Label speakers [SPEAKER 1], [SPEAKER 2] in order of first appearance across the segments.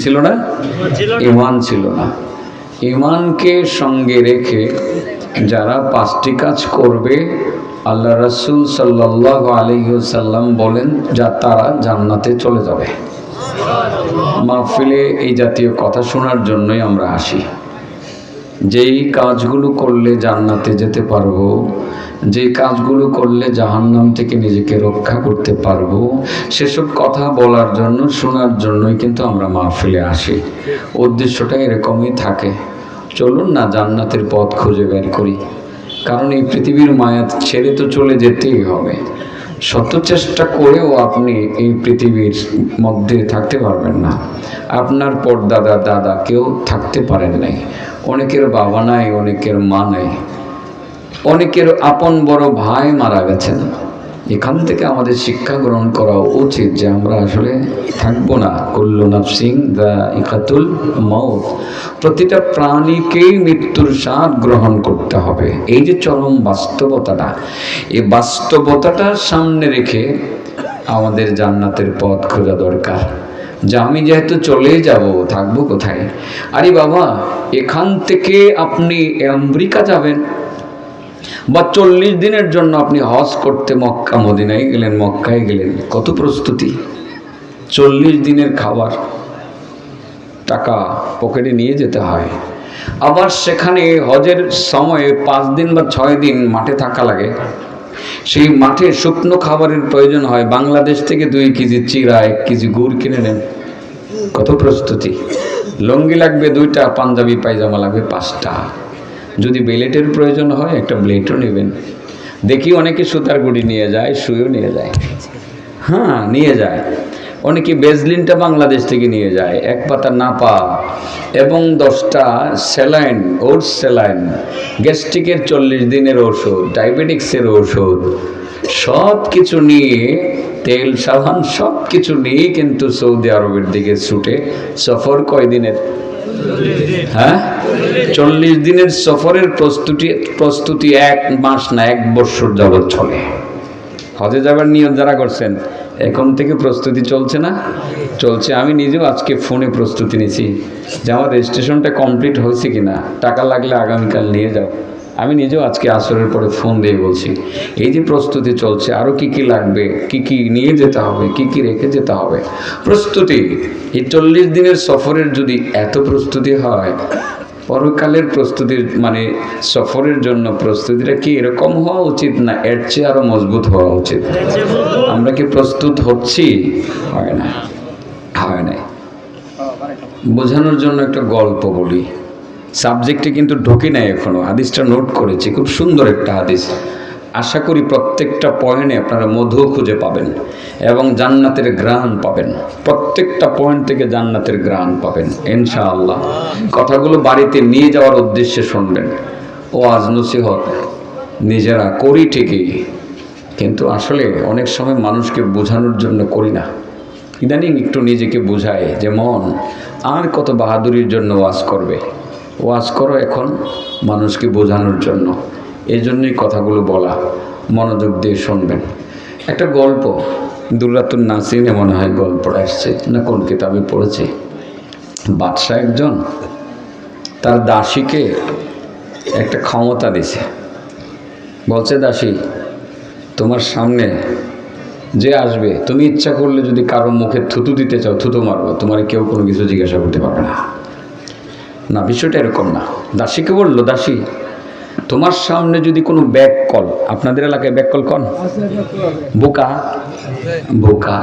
[SPEAKER 1] ছিল না, ঈমান ছিল না। ঈমানকে সঙ্গে রেখে যারা পাঁচটি কাজ করবে আল্লাহ রাসূল সাল্লাল্লাহু আলাইহি ওয়াসাল্লাম বলেন যা তারা জান্নাতে চলে যাবে। মাহফিলে এই জাতীয় কথা শোনার জন্যই আমরা আসি। যেই কাজগুলো করলে জান্নাতে যেতে পারবো, যে কাজগুলো করলে জাহান্নাম থেকে নিজেকে রক্ষা করতে পারবো, সেসব কথা বলার জন্য শোনার জন্যই কিন্তু আমরা মাহফিলে আসি। উদ্দেশ্যটা এরকমই থাকে, চলুন না জান্নাতের পথ খুঁজে বের করি। কারণ এই পৃথিবীর মায়া ছেড়ে তো চলে যেতেই হবে। শত চেষ্টা করেও আপনি এই পৃথিবীর মধ্যে থাকতে পারবেন না। আপনার পরদাদা দাদা কেউ থাকতে পারেন নাই, অনেকের বাবা নাই, অনেকের মা নাই, অনেকের আপন বড় ভাই মারা গেছেন। এখান থেকে আমাদের শিক্ষা গ্রহণ করা উচিত যে আমরা আসলে থাকবো না। কুল্লু নাফসিন যায়িকাতুল মউত, প্রতিটা প্রাণীকেই মৃত্যুর স্বাদ গ্রহণ করতে হবে। এই যে চরম বাস্তবতাটা, এই বাস্তবতাটার সামনে রেখে আমাদের জান্নাতের পথ খোঁজা দরকার। যে আমি যেহেতু চলেই যাব, থাকবো কোথায়? আরে বাবা, এখান থেকে আপনি আমেরিকা যাবেন বা 40 দিনের জন্য আপনি হজ করতে মক্কা মদিনায় গেলেন, মক্কায় গেলেন, কত প্রস্তুতি! 40 দিনের খাবার, টাকা পকেটে নিয়ে যেতে হয়। আবার সেখানে হজের সময়ে 5 দিন বা 6 দিন মাঠে থাকা লাগে। সেই মাঠে শুকনো খাবারের প্রয়োজন হয়। বাংলাদেশ থেকে 2 কেজি চিড়া, 1 কেজি গুড় কিনে নেন। কত প্রস্তুতি! লুঙ্গি লাগবে 2টা, পাঞ্জাবি পায়জামা লাগবে 5টা। যদি ব্লেটের প্রয়োজন হয় একটা ব্লেটও নেবেন। দেখি অনেকে সুতার গুড়ি নিয়ে যায়, সুইও নিয়ে যায়। হ্যাঁ, নিয়ে যায়। অনেকে বেজলিনটা বাংলাদেশ থেকে নিয়ে যায়, 1 পাতা নাপা এবং 10টা স্যালাইন, ওটস স্যালাইন, গ্যাস্ট্রিকের 40 দিনের ওষুধ, ডায়াবেটিক্সের ওষুধ, সব কিছু নিয়ে, তেল সাবান সব কিছু নিয়ে কিন্তু সৌদি আরবের দিকে ছুটে। সফর কয় দিনের? হ্যাঁ, 40 দিনের সফরের প্রস্তুতি 1 মাস না 1 বছর যাবৎ চলে। হজে যাবার নিয়ত যারা করছেন, এখন থেকে প্রস্তুতি চলছে না? চলছে। আমি নিজেও আজকে ফোনে প্রস্তুতি নিয়েছি যে আমার রেজিস্ট্রেশনটা কমপ্লিট হয়েছে কিনা, টাকা লাগলে আগামীকাল নিয়ে যাও। আমি নিজেও আজকে আসরের পরে ফোন দিয়ে বলছি এই যে প্রস্তুতি চলছে, আরও কি কি লাগবে, কি কি নিয়ে যেতে হবে, কি কি রেখে যেতে হবে। প্রস্তুতি, এই 40 দিনের সফরের যদি এত প্রস্তুতি হয়, পরকালের প্রস্তুতির মানে সফরের জন্য প্রস্তুতিটা কি এরকম হওয়া উচিত না এর চেয়ে আরো মজবুত হওয়া উচিত? আমরা কি প্রস্তুত হচ্ছি? হয় না, হয় না। বোঝানোর জন্য একটা গল্প বলি। সাবজেক্টে কিন্তু ঢুকি নাই এখনো, হাদিসটা নোট করেছি, খুব সুন্দর একটা হাদিস। আশা করি প্রত্যেকটা পয়েন্টে আপনারা মধু খুঁজে পাবেন এবং জান্নাতের ঘ্রাণ পাবেন। প্রত্যেকটা পয়েন্ট থেকে জান্নাতের ঘ্রাণ পাবেন ইনশাআল্লাহ। কথাগুলো বাড়িতে নিয়ে যাওয়ার উদ্দেশ্যে শুনবেন। ওয়াজ নসিহত নিজেরা করি ঠিকই, কিন্তু আসলে অনেক সময় মানুষকে বোঝানোর জন্য করি না। ইদানিং একটু নিজেকে বোঝায় যে মন আর কত বাহাদুরির জন্য ওয়াজ করবে। ওয়াজ করো এখন মানুষকে বোঝানোর জন্য। এই জন্যই কথাগুলো বলা, মনোযোগ দিয়ে শুনবেন। একটা গল্প, দুররাতুন নাসিনে মনে হয় গল্পটা আসছে না, কোন কিতাবে পড়েছি। বাদশাহ একজন তার দাসীকে একটা ক্ষমতা দিছে। বলছে, দাসী তোমার সামনে যে আসবে, তুমি ইচ্ছা করলে যদি কারো মুখে থুতু দিতে চাও থুতু মারবো, তোমার কেউ কোনো কিছু জিজ্ঞাসা করতে পারবে না। না, বিষয়টা এরকম না। দাসীকে বললো, দাসী তোমার সামনে যদি কোনো ব্যাক কল, আপনাদের এলাকায় ব্যাক কল কন, বোকা বোকা,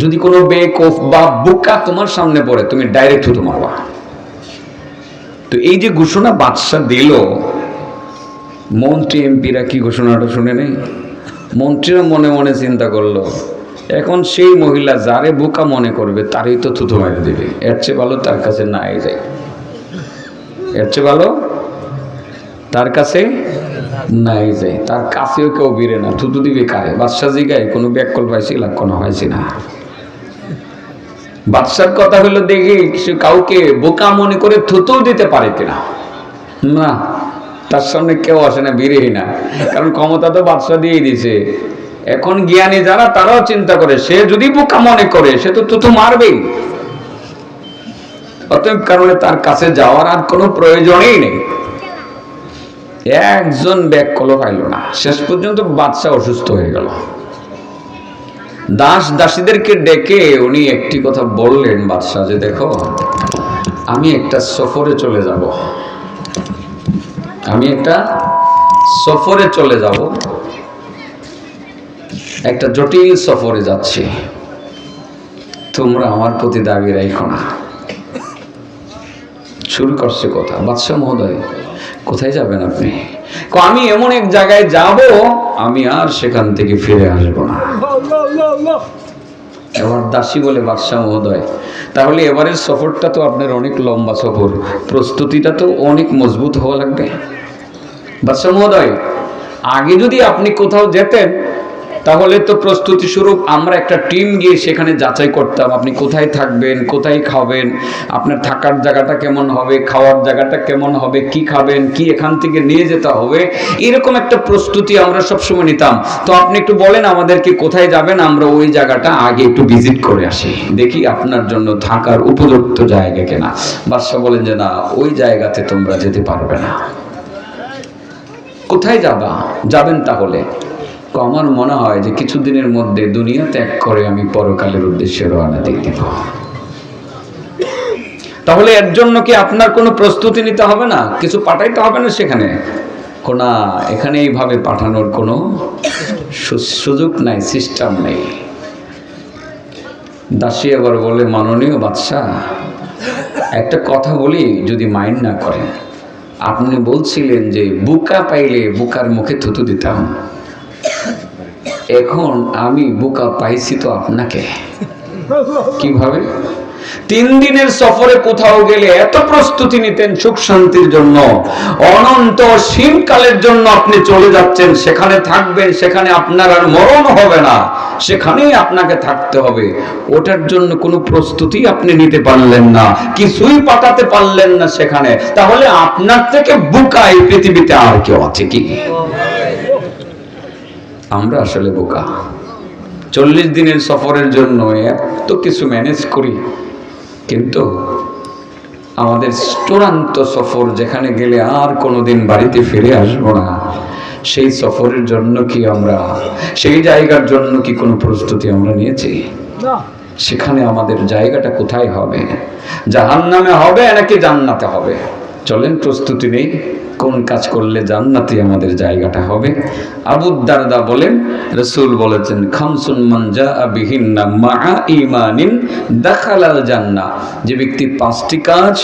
[SPEAKER 1] যদি কোনো বেক অফ বা বোকা তোমার সামনে পড়ে, তুমি ডাইরেক্ট থুতু মারবা। তো এই যে ঘোষণা বাদশাহ দিল, মন্ত্রী এমপিরা কি ঘোষণাটা শুনে নেই? মন্ত্রীরা মনে মনে চিন্তা করলো, এখন সেই মহিলা যারে বোকা মনে করবে তারই তো থুতু মেরে দেবে, এর চেয়ে ভালো তার কাছে নাই যায়, এর চেয়ে ভালো তার কাছে নাই যায়। তার কাছেও কেউ বিরে না, থুতু দিবে কারে? বাদশাহ জিগায় কোনো ব্যাককল পাইছি? কোনো হয়েছি না। বাদশার কথা হলো দেখি সে কাউকে বোকা মনে করে থুতু দিতে পারে কিনা। না, তার সামনে কেউ আসে না, বিরেই না, কারণ ক্ষমতা তো বাদশাহ দিয়েই দিছে। এখন জ্ঞানী যারা তারাও চিন্তা করে সে যদি বোকা মনে করে সে তো থুতু মারবেই। অতএব কারণে তার কাছে যাওয়ার আর কোনো প্রয়োজনই নেই। একজন ব্যাগ কলও পাইল না, শেষ পর্যন্ত বাদশাহ অসুস্থ হয়ে গেল। দাস দাসীদেরকে ডেকে উনি একটি কথা বললেন বাদশাহ, যে দেখো আমি একটা সফরে চলে যাব, আমি একটা সফরে চলে যাব, একটা জটিল সফরে যাচ্ছি, তোমরা আমার প্রতি দাবি রাখো না। শুরু করছে কথা, বাদশাহ মহোদয় কোথায় যাবেন আপনি? আমি এমন এক জায়গায় যাব, আমি আর সেখান থেকে ফিরে আসবো না। এবার দাসী বলে, বাদশাহ মহোদয় তাহলে এবারের সফরটা তো আপনার অনেক লম্বা সফর, প্রস্তুতিটা তো অনেক মজবুত হওয়া লাগবে। বাদশাহ মহোদয় আগে যদি আপনি কোথাও যেতেন তাহলে তো প্রস্তুতি স্বরূপ আমরা একটা টিম গিয়ে সেখানে যাচাই করতাম, আপনি কোথায় থাকবেন, কোথায় খাবেন, আপনার থাকার জায়গাটা কেমন হবে, খাওয়ার জায়গাটা কেমন হবে, কি খাবেন, কি এখান থেকে নিয়ে যেতে হবে, এরকম একটা প্রস্তুতি আমরা সবসময় নিতাম। তো আপনি একটু বলেন আমাদেরকে কোথায় যাবেন, আমরা ওই জায়গাটা আগে একটু ভিজিট করে আসি, দেখি আপনার জন্য থাকার উপযুক্ত জায়গা কেনা। বাদশাহ বলেন যে না, ওই জায়গাতে তোমরা যেতে পারবে না। কোথায় যাবেন তাহলে? আমার মনে হয় যে কিছুদিনের মধ্যে দুনিয়া ত্যাগ করে আমি পরকালের উদ্দেশ্যে রওনা দিয়ে দিব। তাহলে এর জন্য কি আপনার কোনো প্রস্তুতি নিতে হবে না, কিছু পাঠাইতে হবে না সেখানে? না, এখানে এইভাবে পাঠানোর কোনো সুযোগ নাই, সিস্টেম নেই। দাসী এবার বলে, মাননীয় বাদশাহ একটা কথা বলি, যদি মাইন্ড না করেন। আপনি বলছিলেন যে বুকা পাইলে বুকার মুখে থুতু দিতাম, এখন আমি বুকা পাইছি তো আপনাকে। কিভাবে? 3 দিনের সফরে কোথাও গেলে এত প্রস্তুতি নিতেন সুখ শান্তির জন্য, অনন্ত সীমকালের জন্য আপনি চলে যাচ্ছেন, সেখানে থাকবেন, সেখানে আপনার আর মরণ হবে না, সেখানেই আপনাকে থাকতে হবে। ওটার জন্য কোনো প্রস্তুতি আপনি নিতে পারলেন না, কিছুই পাঠাতে পারলেন না সেখানে। তাহলে আপনার থেকে বোকা এই পৃথিবীতে আর কেউ আছে কি? আমরা আসলে বোকা। 40 দিনের সফরের জন্য এত কিছু ম্যানেজ করি, কিন্তু আমাদের চূড়ান্ত সফর যেখানে গেলে আর কোনোদিন বাড়িতে ফিরে আসবো না, সেই সফরের জন্য কি আমরা, সেই জায়গার জন্য কি কোনো প্রস্তুতি আমরা নিয়েছি? সেখানে আমাদের জায়গাটা কোথায় হবে? জাহান্নামে হবে নাকি জান্নাতে হবে? চলেন প্রস্তুতি নেই, কোন কাজ করলে জান্নাতে আমাদের জায়গাটা হবে। আবু দারদা বলেন, রাসূল বলেছেন, খামসুন মান জাআ বিহিন্না মাআ ঈমানিন দাখালাল জান্নাহ। যে ব্যক্তি 5টি কাজ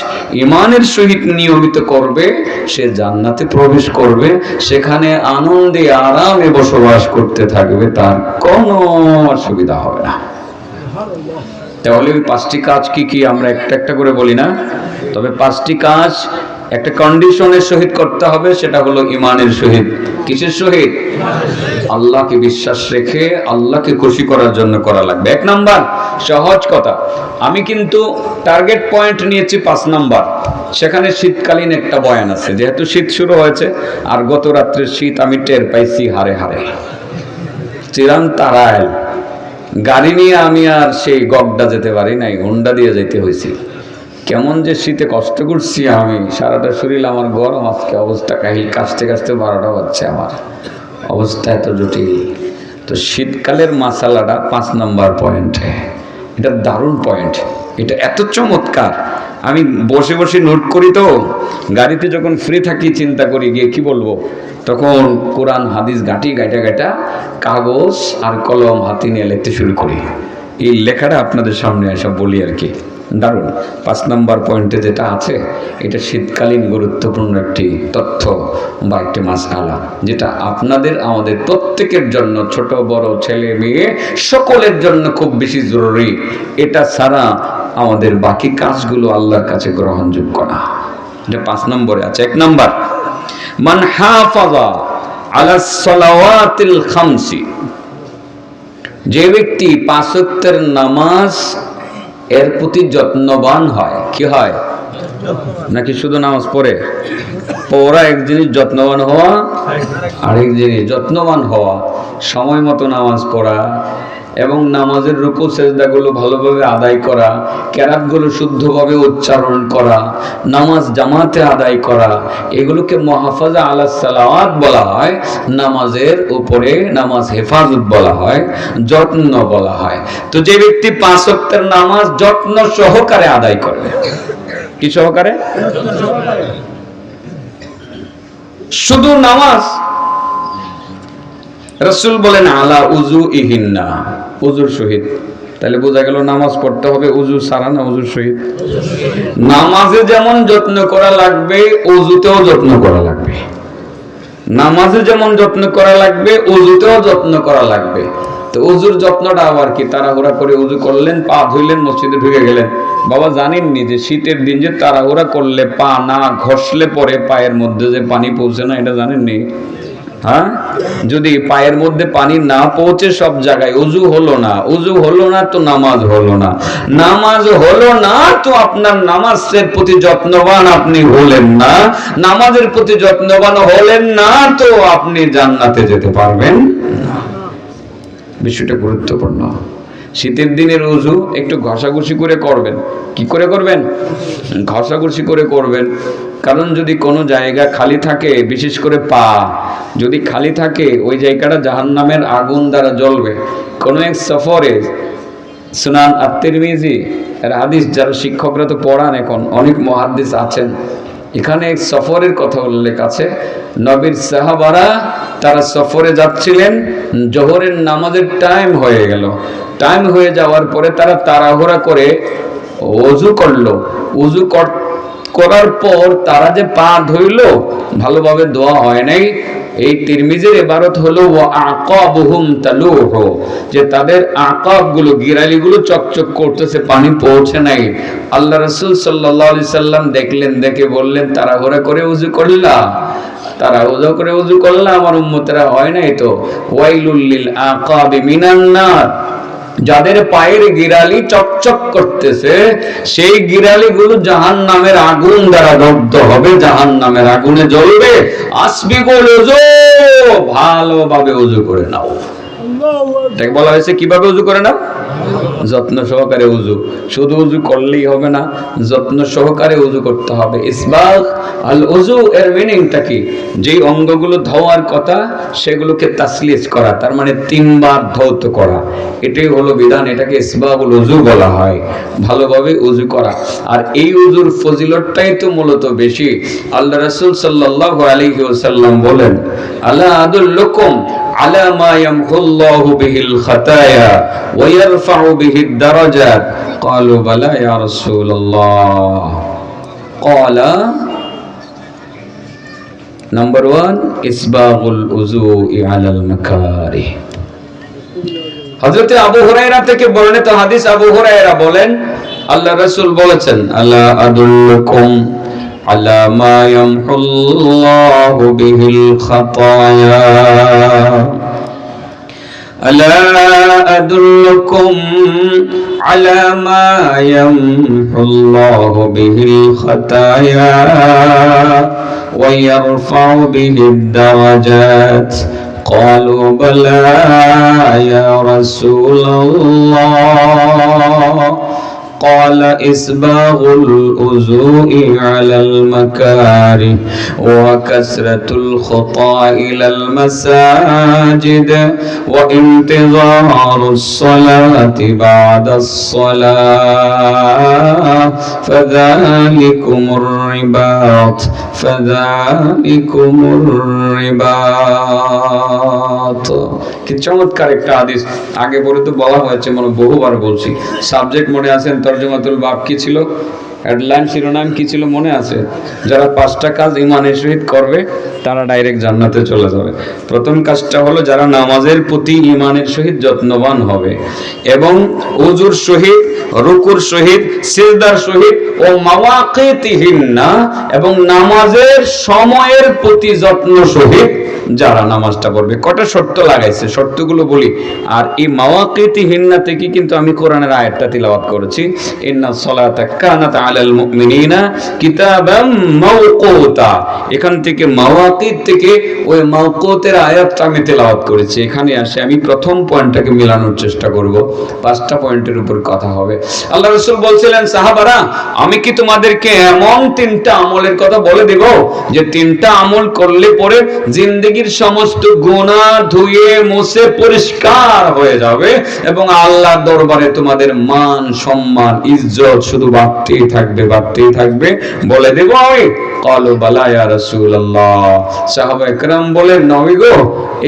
[SPEAKER 1] ঈমানের সহিত নিয়মিত করবে সে জান্নাতে প্রবেশ করবে, সেখানে আনন্দে আরামে বসবাস করতে থাকবে, তার কোনো অসুবিধা হবে না। তাহলে ওই 5টি কাজ কি কি আমরা একটা একটা করে বলি না? তবে 5টি কাজ একটা কন্ডিশনের সহিত করতে হবে, সেটা হলো ঈমানের সহিত। কিসের সহিত? আল্লাহকে বিশ্বাস রেখে আল্লাহকে খুশি করার জন্য করা লাগবে। 1 নাম্বার, সহজ কথা, আমি কিন্তু টার্গেট পয়েন্ট নিয়েছি 5 নাম্বার। সেখানে শীতকালীন একটা বয়ান আছে, যেহেতু শীত শুরু হয়েছে, আর গত রাত্রের শীত আমি টের পাইছি হারে হারে। চিরান তারায় গাড়ি নিয়ে আমি আর সেই গগডা যেতে পারি নাই, হুন্ডা দিয়ে যেতে হয়েছে। কেমন যে শীতে কষ্ট করছি আমি, সারাটা শরীর আমার গরম, আজকে অবস্থা কাহিল, কাশতে কাশতে 12টা বাজছে, আমার অবস্থা এত জটিল। তো শীতকালের মাসালাটা 5 নাম্বার পয়েন্টে, এটা দারুণ পয়েন্ট, এটা এত চমৎকার। আমি বসে বসে নোট করি, তো গাড়িতে যখন ফ্রি থাকি চিন্তা করি গিয়ে কি বলবো, তখন কোরআন হাদিস ঘাঁটি গাইটা কাগজ আর কলম হাতে নিয়ে লিখতে শুরু করি। এই লেখাটা আপনাদের সামনে এসব বলি আর কি। দারুণ 5 নাম্বার পয়েন্টে যেটা আছে, এটা শীতকালীন গুরুত্বপূর্ণ একটি তথ্য বা একটি মাসআলা, যেটা আপনাদের আমাদের প্রত্যেকের জন্য, ছোট বড় ছেলে মেয়ে সকলের জন্য খুব বেশি জরুরি। এটা ছাড়া আমাদের বাকি কাজগুলো আল্লাহর কাছে গ্রহণযোগ্য না। এটা 5 নম্বরে আছে। 1 নাম্বার, মান হাফাযা আলা সালাওয়াতিল খামসি, যে ব্যক্তি 5 ওয়াক্তের নামাজ এর প্রতি যত্নবান হয়। কি হয়? নাকি শুধু নামাজ পড়ে? পড়া এক জিনিস, যত্নবান হওয়া আরেক জিনিস। যত্নবান হওয়া, সময় মতো নামাজ পড়া, এবং নামাজের রুকু সেজদাগুলো ভালোভাবে আদায় করা, কেরাতগুলো শুদ্ধভাবে উচ্চারণ করা, নামাজ জামাতে আদায় করা, এগুলোকে মুহাফাজা আলাস সালাওয়াত বলা হয়। নামাজের উপরে নামাজ হেফাজত বলা হয়, যত্ন বলা হয়। তো যে ব্যক্তি 5 ওয়াক্তের নামাজ যত্ন সহকারে আদায় করবে, কি সহকারে? শুধু নামাজ, রাসূল বলেন আলা উযু ইহিন্না, উযুর সহিত। তাহলে বোঝা গেল নামাজ পড়তে হবে উযু ছাড়া না উযুর সহিত। নামাজে যেমন যত্ন করা লাগবে, উযুতেও যত্ন করা লাগবে। নামাজে যেমন যত্ন করা লাগবে, উযুতেও যত্ন করা লাগবে। তো উযুর যত্নটা আবার কি? তাড়াহুড়া করে উযু করলেন, পা ধুইলেন, মসজিদে ঢুকে গেলেন। বাবা জানেননি যে শীতের দিন যে তাড়াহুড়া করলে পা না ঘষলে পরে পায়ের মধ্যে যে পানি পৌঁছে না, এটা জানেননি? হ্যাঁ, যদি পায়ের মধ্যে পানি না পৌঁছে সব জায়গায় উযু হলো না, উযু হলো না তো নামাজ হলো না, নামাজ হলো না তো আপনার নামাজের প্রতি যত্নবান আপনি হলেন না, নামাজের প্রতি যত্নবান হলেন না তো আপনি জান্নাতে যেতে পারবেন না। বিষয়টা গুরুত্বপূর্ণ। শীতের দিনের উযু একটু ঘষাঘষি করে করবেন। কি করে করবেন? ঘষাঘষি করে করবেন। কারণ যদি কোনো জায়গা খালি থাকে, বিশেষ করে পা যদি খালি থাকে, ওই জায়গাটা জাহান্নামের আগুন দ্বারা জ্বলবে। কোনো এক সফরে, সুনান আত-তিরমিজি এর হাদিস, যারা শিক্ষকরা তো পড়ান, এখন অনেক মুহাদ্দিস আছেন, এখানে এক সফরের কথা উল্লেখ আছে। নবীর সাহাবারা তারা সফরে যাচ্ছিলেন, জোহরের নামাজের টাইম হয়ে গেল। টাইম হয়ে যাওয়ার পরে তারা তাড়াহুড়া করে ওযু করলো। ওযু করার পর তারা যে পা ধুইল, ভালোভাবে ধোয়া হয় নাই। এই তিরমিজির ইবারত হলো ওয়া আকাবুহুম তালুহু, যে তাদের আকাবগুলো, গিরালিগুলো চকচক করতেছে, পানি পৌঁছে নাই। আল্লাহ রাসূল সাল্লাল্লাহু আলাইহি সাল্লাম দেখলেন, দেখে বললেন, তাড়াহুড়া করে ওযু করলা, তাড়াহুড়া করে ওযু করলা, আমার উম্মতেরা হয় নাই তো। ওয়াইলুল লিল আকাবি মিনান নার, যাদের পায়ের গিরালি চকচক করতেছে, সেই গিরালিগুলো জাহান্নামের আগুন দ্বারা দগ্ধ হবে, জাহান্নামের আগুনে জ্বলবে। আসবিগুল ওযু, ভালোভাবে ওযু করে নাও। তাই বলা হয়েছে কিভাবে ওযু করে নাও? যত্ন সহকারে ওযু। শুধু ওযু করলেই হবে না, যত্ন সহকারে ওযু করতে হবে। ইসবাগ আল ওযু এর মিনিংটা কি? যেই অঙ্গগুলো ধোয়ার কথা সেগুলোকে তাসলিস করা, তার মানে 3 বার ধৌত করা, এটাই হলো বিধান। এটাকে ইসবাগুল ওযু বলা হয়, ভালোভাবে ওযু করা। আর এই ওযুর ফজিলতটাই তো মূলত বেশি। আল্লাহ রাসূল সাল্লাল্লাহু আলাইহি ওয়াসাল্লাম বলেন, আলা আদুল্লুকুম আলা মা ইয়ামহুল্লাহু বিহিল খাতায়া ওয়া ইয়ারফাউ বিহিদ দারাজাত। ক্বালু বালা ইয়া রাসূলুল্লাহ। ক্বালা, নাম্বার 1 ইসবাগুল উযুই আলাল মাকারিহ। হযরত আবু হুরায়রা থেকে বর্ণিত হাদিস, আবু হুরায়রা বলেন, আল্লাহ রাসূল বলেছেন, আলা আদুল্লুকুম আলা মা ইয়ামহুল্লাহু বিহিল খাতায়া, আলা আদুল্লুকুম আলা মা ইয়ামহুল্লাহু বিহিল খাতায়া ওয়া ইয়ারফাউ বিহিদ দারাজাত। قالوا بلى يا رسول الله. قال إسباغ الوضوء على المكاره وكثرة الخطى إلى المساجد وانتظار الصلاة بعد الصلاة فذلكم الرباط فذلكم الرباط। কি চমৎকার একটা হাদিস, আগে পরে তো বলা হয়েছে, মানে বহুবার বলছি। সাবজেক্ট মনে আছেন? তরজমাতুল বাব কি ছিল, হেডলাইন শিরোনাম কি ছিল মনে আছে? যারা 5টা কাজ ঈমানের সহিত করবে তারা ডাইরেক্ট জান্নাতে চলে যাবে। প্রথম কাজটা হলো যারা নামাজের প্রতি ঈমানের সহিত যত্নবান হবে এবং ওযুর সহিত, রুকুর সহিত, সিজদার সহিত ও মাওয়াকিতিহিন্না, এবং নামাজের সময়ের প্রতি যত্ন সহিত যারা নামাজটা পড়বে। কটা শর্ত লাগাইছে, শর্তগুলো বলি। আর এই মাওয়াকিতিহিন্না থেকে কিন্তু আমি কোরআনের আয়াতটা তিলাওয়াত করেছি, ইন্নাস সালাতা কানাত আলা আলাল মুমিনিনা কিতাবাম মাওকুতা। এখান থেকে মাওয়াকিত থেকে ওই মাওকুতের আয়াতটা আমি তেলাওয়াত করেছি। এখানে আসে আমি প্রথম পয়েন্টটাকে মিলানোর চেষ্টা করব, 5টা পয়েন্টের উপর কথা হবে। আল্লাহ রাসূল বলছিলেন, সাহাবারা আমি কি তোমাদেরকে এমন 3টা আমলের কথা বলে দেব যে 3টা আমল করলে পরে জিন্দেগীর সমস্ত গুনাহ ধুয়ে মুছে পরিষ্কার হয়ে যাবে এবং আল্লাহর দরবারে তোমাদের মান সম্মান ইজ্জত শুধু বাড়তেই থাকবে, বাড়তেই থাকবে, বলে দেব আমি? ক্বালু বালা ইয়া রাসূলুল্লাহ। সাহাবায়ে কেরাম বলেন, নবী গো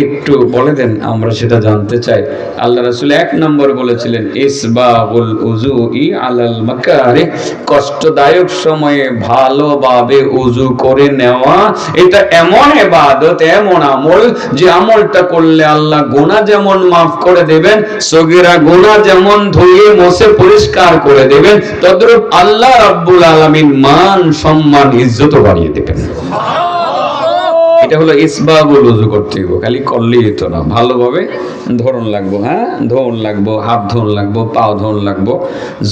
[SPEAKER 1] একটু বলে দেন, আমরা সেটা জানতে চাই। আল্লাহ রাসূল 1 নম্বর বলেছিলেন ইসবাগুল উযুই আলাল মাকারি, কষ্টদায়ক সময়ে ভালোভাবে ওযু করে নেওয়া। এটা এমন ইবাদত, এমন আমল যে আমলটা করলে আল্লাহ গুনাহ যেমন মাফ করে দেবেন, সগীরা গুনাহ যেমন ধুয়ে মুছে পরিষ্কার করে দেবেন, তদ্রূপ আল্লাহ রাব্বুল আলামিন মান সম্মান ইজ্জত বাড়িয়ে দেবেন। এটা হলো ইসবাগুল ওযু করতে হবে, খালি করলেই তো না, ভালোভাবে ধরন লাগবো, হ্যাঁ ধরন লাগবো, হাত ধরন লাগবো, পাও ধরন লাগবো।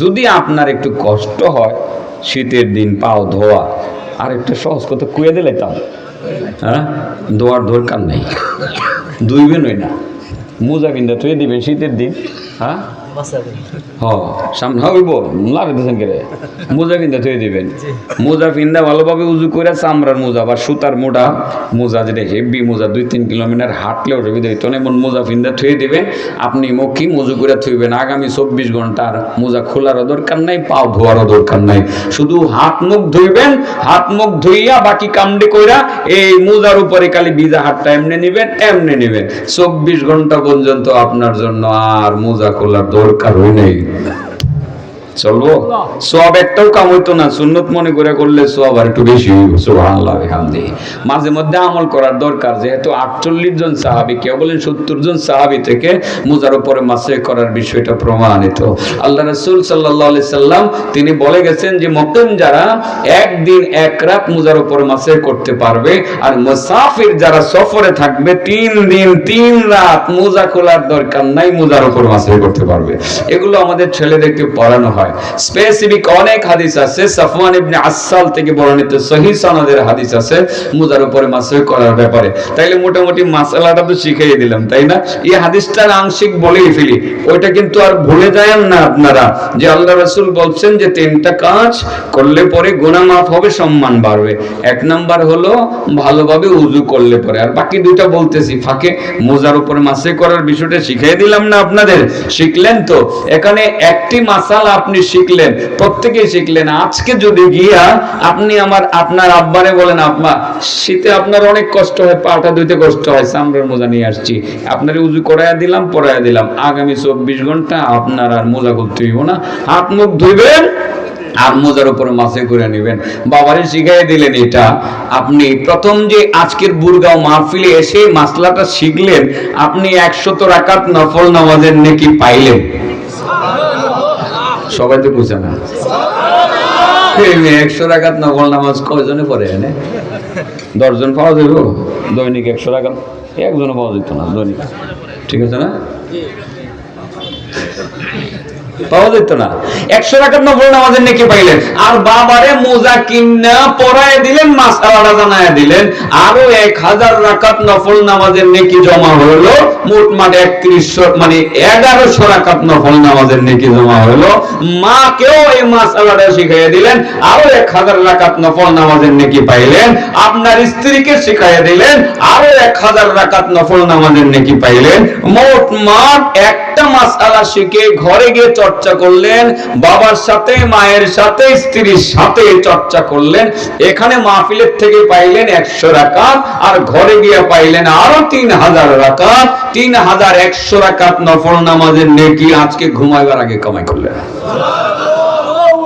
[SPEAKER 1] যদি আপনার একটু কষ্ট হয় শীতের দিন পাও ধোয়া, আর একটু সহজ কথা কুয়ে দিলে তাও, হ্যাঁ ধোয়ার দরকার নেই, ধুইবেনই না, মোজা বিন্দা থুয়ে দিবেন শীতের দিন, হ্যাঁ সামনে হইব লাভ দিচ্ছেন কে মোজা ফিন্দা থুয়ে দিবেন। মোজা ফিন্দা ভালোভাবে উজু করে চামড়ার মোজা বা সুতার মোটা মোজা, যেটা হেভি মোজা 2-3 কিলোমিটার হাঁটলেও সুবিধা হইতো না, এমন মোজা ফিন্দা থুয়ে দিবেন। আপনি মুখি মজু করে থুইবেন। আগামী 24 ঘন্টার মোজা খোলারও দরকার নাই, পাও ধোয়ারও দরকার নাই, শুধু হাত মুখ ধুইবেন। হাত মুখ ধুইয়া বাকি কামড়ে কইরা এই মোজার উপরে খালি ভিজা হাতটা এমনি নিবেন, এমনি নিবেন। 24 ঘন্টা পর্যন্ত আপনার জন্য আর মোজা খোলার দরকার হয় নাই। চলবো? সওয়াব একটাও কাম হইতো না, সুন্নত মনে করে করলে সওয়াব আর একটু বেশি হইব। সুবহানাল্লাহ বিহামদিহি। মাঝে মধ্যে আমল করার দরকার, যেহেতু 48 জন সাহাবী, কেউ বলেন 70 জন সাহাবী থেকে মুজার উপরে মাসে করার বিষয়টা প্রমাণিত। আল্লাহ রাসূল সাল্লাল্লাহু আলাইহি সাল্লাম তিনি বলে গেছেন যে মুকিম যারা একদিন এক রাত মুজার উপরে মাসে করতে পারবে, আর মুসাফির যারা সফরে থাকবে 3 দিন 3 রাত মুজা খোলার দরকার নাই, মুজার উপর মাসে করতে পারবে। এগুলো আমাদের ছেলেদেরকে পড়ানো হয়। স্পেসিফিক অনেক হাদিস আছে, সাফওয়ান ইবনে আসাল থেকে বর্ণিত সহিহ সনদের হাদিস আছে মুজার উপরে মাসে করার ব্যাপারে। তাইলে মোটামুটি মাসালাটা তো শিখিয়ে দিলাম, তাই না? এই হাদিসটার আংশিক বলেই ফেলি, ওইটা কিন্তু আর ভুলে যায়েন না আপনারা, যে আল্লাহ রাসূল বলছেন যে 3টা কাজ করলে পরে গুনাহ মাফ হবে, সম্মান বাড়বে। 1 নাম্বার হলো ভালোভাবে ওযু করলে পরে, আর বাকি 2টা বলতেছি ফাঁকে। মুজার উপরে মাসে করার বিষয়টা শিখিয়ে দিলাম না আপনাদের? শিখলেন তো? এখানে একটি মাসালা আপনি শিখলেন, প্রত্যেকেই শিখলেন। আজকে যদি গিয়া আপনি আপনার আব্বারে বলেন, আব্বা শীতে আপনার অনেক কষ্ট হয়, পাটা ধুইতে কষ্ট হয়, চামড়ার মোজা নিয়ে আসছি, আপনারে উযু করাইয়া দিলাম, পরাইয়া দিলাম, আগামী 24 ঘন্টা আপনার আর মোজা করতে হইব না, হাত মুখ ধুইবেন আর মোজার উপরে মাসে করে নেবেন। বাবারে শিখাই দিলেন এটা। আপনি প্রথম যে আজকের বুরগাঁও মাহফিলে এসে মাসলাটা শিখলেন, আপনি 100 রাকাত নফল নামাজের নেকি পাইলেন। সবাই তো বুঝে না 100 রাকাত নফল নামাজ কয়জনে পড়ে? এনে 10 জন পাওয়া যাইব দৈনিক 100 রাকাত, একজনও পাওয়া যেত না দৈনিক, ঠিক আছে না? পাওয়া যেত না। 100 রাকাত নফল নামাজের নেকি পাইলেন, আর বাবারে মোজা কিনা পরায় দিলেন, মাসআলাটা জানায়া দিলেন, আরো 1000 রাকাত নফল নামাজের নেকি জমা হলো। মোটমাট 3100 মানে 1100 রাকাত নফল নামাজের নেকি জমা হলো। মাকেও এই মাসআলাটা শিখাইয়া দিলেন, আরো 1000 রাকাত নফল নামাজের নেকি পাইলেন। আপনার স্ত্রীকে শিখাইয়া দিলেন, আরো 1000 রাকাত নফল নামাজের নেকি পাইলেন। মোটমাট একটা মাসআলা শিখে ঘরে গিয়ে চর্চা করলেন, বাবার সাথে, মায়ের সাথে, স্ত্রীর সাথে চর্চা করলেন। এখানে মাহফিলের থেকে পাইলেন 100 রাকাত, আর ঘরে গিয়ে পাইলেন আরো 3000 রাকাত। 3100 রাকাত নফল নামাজের নেকি আজকে ঘুমাইবার আগে কামাই করলেন।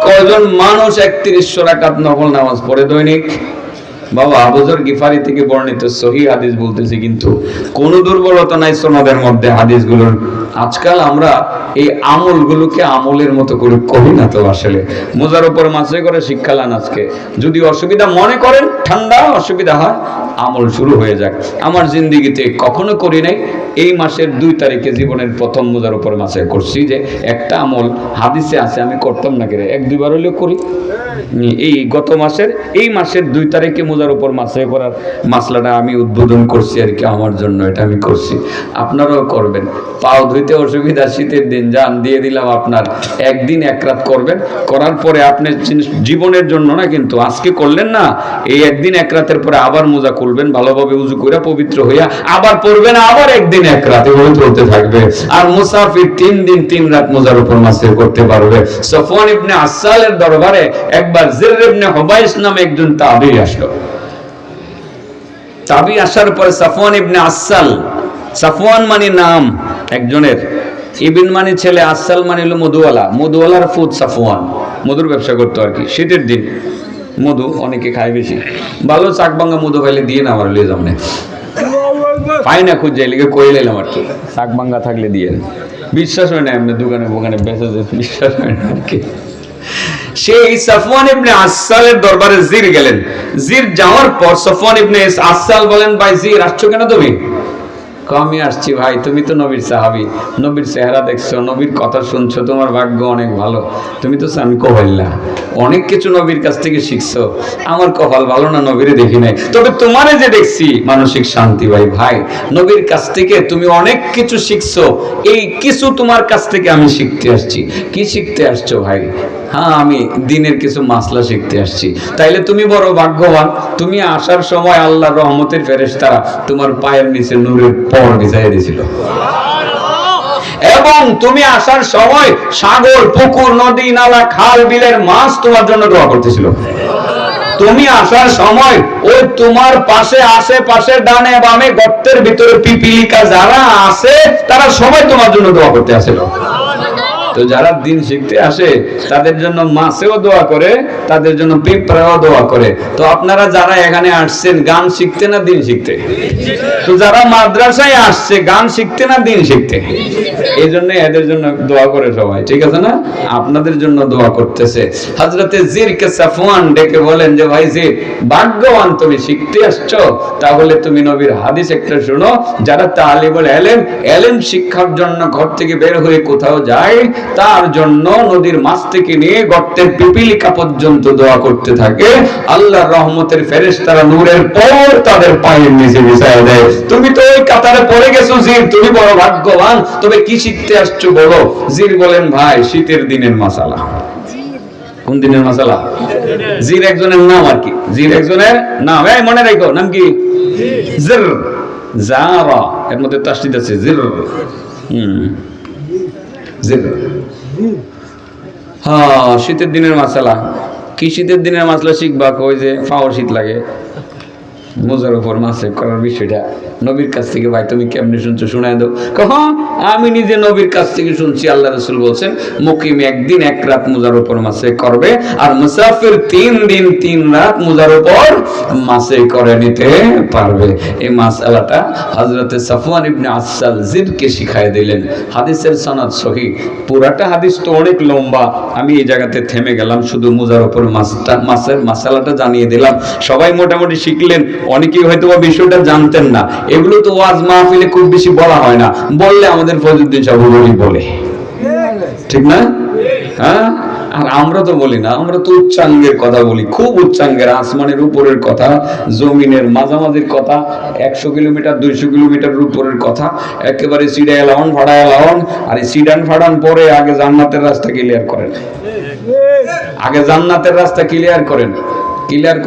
[SPEAKER 1] কয়জন মানুষ 3100 রাকাত নফল নামাজ পড়ে দৈনিক? বাবা আবু যর গিফারি থেকে বর্ণিত সহিহ হাদিস বলতেছি, কিন্তু কোন দুর্বলতা নাই সনদের মধ্যে, হাদিসগুলোর আজকাল আমরা এই আমলগুলোকে আমলের মতো করে করি না তো। আসলে মোজার উপর মাসে করে শিক্ষালান। আজকে যদি অসুবিধা মনে করেন, ঠান্ডা অসুবিধা হয়, আমল শুরু হয়ে যাক। আমার জিন্দিগিতে কখনো করি নাই, এই মাসের 2 তারিখে জীবনের প্রথম মোজার উপর মাসে করছি। যে একটা আমল হাদিসে আছে, আমি করতাম না, করে 1-2 বার হলেও করি। এই গত মাসের এই মাসের 2 তারিখে মোজার উপর মাসে করার মাসলাটা আমি উদ্বোধন করছি আর কি, আমার জন্য এটা আমি করছি। আপনারাও করবেন। পাও ধুইতে অসুবিধা, শীতের দিন যান, দিয়ে দিলাম আপনার। 1 দিন 1 রাত করবেন, করার পরে আপনি জীবনের জন্য না, কিন্তু আজকে করলেন না, এই 1 দিন 1 রাতের পরে আবার মোজা খুলবেন, ভালোভাবে উজু করে পবিত্র হইয়া আবার পড়বেন, আবার 1 দিন 1 রাত এভাবে চলতে থাকবে। আর মুসাফির 3 দিন 3 রাত মোজার উপর মাসে করতে পারবে। সফওয়ান ইবনে আসালের দরবারে একবার জির ইবনে হুবাইস নামে একজন তাবী আসলো। তাবী আসার পরে সফওয়ান ইবনে আসাল, সফওয়ান মানে নাম একজনের, ইবিন মানে ছেলে, আসাল মানে হলো মধুওয়ালা, মধুওয়ালার ফুত সফওয়ান, মধুর ব্যবসা করতো আর কি। শীতের দিন মধু অনেকে খায় বেশি, ভালো চাক ভাঙা মধু পাইলে দিয়ে না, আমার লিয়ে যাও না, পাই না, খুঁজে লিখে কই লাইলাম আর কি, চাক ভাঙা থাকলে দিয়ে। বিশ্বাস হয় না, এমনি দোকানে বোকানে বেঁচে যে, বিশ্বাস হয় না আর কি। সেই সফওয়ান ইবনে আসালের দরবারে জির গেলেন। জির যাওয়ার পর সফওয়ান ইবনে আসাল বলেন, ভাই জির আসছো কেন তুমি? আমি আসছি ভাই, তুমি তো নবীর সাহাবী, নবীর চেহারা দেখছো, নবীর কথা শুনছো, তোমার ভাগ্য অনেক ভালো, তুমি তো চান কপাল্লা, অনেক কিছু নবীর কাছ থেকে শিখছো। আমার কপাল ভালো না, নবীরে দেখি নাই, তবে তোমারে যে দেখছি মানসিক শান্তি। ভাই ভাই নবীর কাছ থেকে তুমি অনেক কিছু শিখছো, এই কিছু তোমার কাছ থেকে আমি শিখতে আসছি। কি শিখতে আসছো ভাই? হ্যাঁ, আমি দিনের কিছু মাসলা শিখতে আসছি। তাইলে তুমি বড় ভাগ্যবান, তুমি আসার সময় আল্লাহর রহমতের ফেরেশতারা তোমার পায়ের নিচে নূরের পর বিছাইয়ে দিয়েছিল, এবং তুমি আসার সময় সাগর, পুকুর, নদী, নালা, খাল, বিলের মাছ তোমার জন্য দোয়া করতেছিল। তুমি আসার সময় ওই তোমার পাশে, আশেপাশে, ডানে বামে, গর্তের ভিতরে পিপিলিকা যারা আছে তারা সবাই তোমার জন্য দোয়া করতে আসছিল। তো যারা দিন শিখতে আসে তাদের জন্য মাছেও দোয়া করে, তাদের জন্য পিঁপড়াও দোয়া করে। তো আপনারা যারা এখানে আসছেন গান শিখতে না দিন শিখতে? তো যারা মাদ্রাসায় আসছে গান শিখতে না দিন শিখতে? এই জন্য এদের জন্য দোয়া করে সবাই, ঠিক আছে না? আপনাদের জন্য দোয়া করতেছে। হযরতে জিরকে সফওয়ান ডেকে বলেন যে, ভাই জির, ভাগ্যবান তুমি শিখতে আসছো, তাহলে তুমি নবীর হাদিস একটা শোনো। যারা তালিবুল ইলম, ইলম শিক্ষার জন্য ঘর থেকে বের হয়ে কোথাও যায়, তার জন্য নদীর মাছ থেকে নিয়ে গর্তের পিপিলিকা পর্যন্ত দোয়া করতে থাকে। আল্লাহর রহমতের ফেরেশতারা নূরের পর তাদের পায়ের নিচে বিছায়া দেয়। তুমি তো ওই কাতারে পড়ে গেছো জির, তুমি বড় ভাগ্যবান। তবে কি শিখতে আসছো বলো? জির বলেন, ভাই শীতের দিনের মাসালা। কোন দিনের মাসালা? জির একজনের নাম আর কি, জির একজনের নাম, এই মনে রাখো, নাম কি? জির, জারা, এর মধ্যে তাসদীদ আছে, জির। হ্যাঁ, শীতের দিনের মাসালা। কি শীতের দিনের মাসলা শিখবা? কই যে ফাও শীত লাগে, মোজার উপর মাসে করার বিষয়টা নবীর কাছ থেকে। ভাই তুমি কেমনে শুনছো, শোনায় দাও। হ্যাঁ, আমি নিজে নবীর কাছ থেকে শুনছি। আল্লাহ রাসূল বলছেন, মুকিম 1 দিন 1 রাত মোজার উপর মাসে করবে, আর মুসাফির 3 দিন 3 রাত মোজার উপর মাসে করে নিতে পারবে। এই মাসআলাটা হযরতে সফওয়ান ইবনে আসাল জিরকে শিখায় দিলেন। হাদিসের সনদ সহিহ। পুরাটা হাদিস তো অনেক লম্বা, আমি এই জায়গাতে থেমে গেলাম, শুধু মোজার উপর মাসের মাসআলাটা জানিয়ে দিলাম। সবাই মোটামুটি শিখলেন, অনেকেই হয়তো বিষয়টা জানতেন না। এগুলো তো ওয়াজ মাহফিলে খুব বেশি বলা হয় না, বললে আমাদের ফজলুদ্দিন সাহেব বলে, ঠিক না? হ্যাঁ, আর আমরা তো বলি না, আমরা তো উচ্চাঙ্গের কথা বলি, খুব উচ্চাঙ্গের, আসমানের উপরের কথা, জমিনের মাঝামাঝির কথা, 100 কিলোমিটার 200 কিলোমিটার উপরের কথা, একেবারে সিডায় লাউন ফাড়ায় লাউন। আর এই সিডান ফাড়ান পরে আগে জান্নাতের রাস্তা ক্লিয়ার করেন, আগে জান্নাতের রাস্তা ক্লিয়ার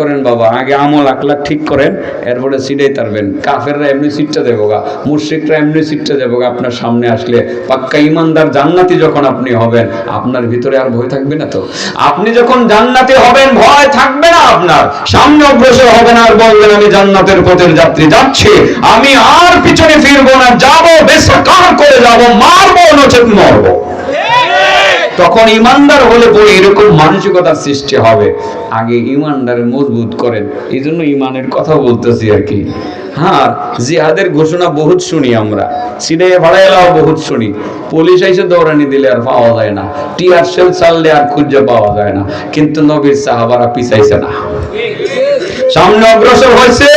[SPEAKER 1] করেন বাবা, আগে আমল আখলাক ঠিক করেন, এরপরে সিটাই তারবেন। কাফেররা এমনি সিটটা দেবো গা, মুশরিকরা এমনি সিটটা দেবো গা। আপনার সামনে আসলে পাক্কা ইমানদার জান্নাতি যখন আপনি হবেন, আপনার ভিতরে আর ভয় থাকবে না। তো আপনি যখন জান্নাতি হবেন, ভয় থাকবে না, আপনার সামনে অগ্রসর হবেন আর বলবেন, আমি জান্নাতের পথের যাত্রী, যাচ্ছি, আমি আর পিছনে ফিরবো না, যাবো, বেসরকার করে যাবো, মারবো নচেত মরবো। তখন ইমানদার হলে পরে এরকম মানসিকতার সৃষ্টি হবে। আগে ইমানদার মজবুত করেন, এই জন্য ইমানের কথা বলতেছি আর কি। হ্যাঁ, জিহাদের ঘোষণা বহুত শুনি আমরা, সিনে ভাড়াইলাও বহুত শুনি। পুলিশ এসে দৌড়ানি দিলে আর পাওয়া যায় না, টিয়ার শেল চাললে আর খুঁজে পাওয়া যায় না, কিন্তু নবীর সাহাবারা পিছাইছে না, সামনে অগ্রসর হয়েছে,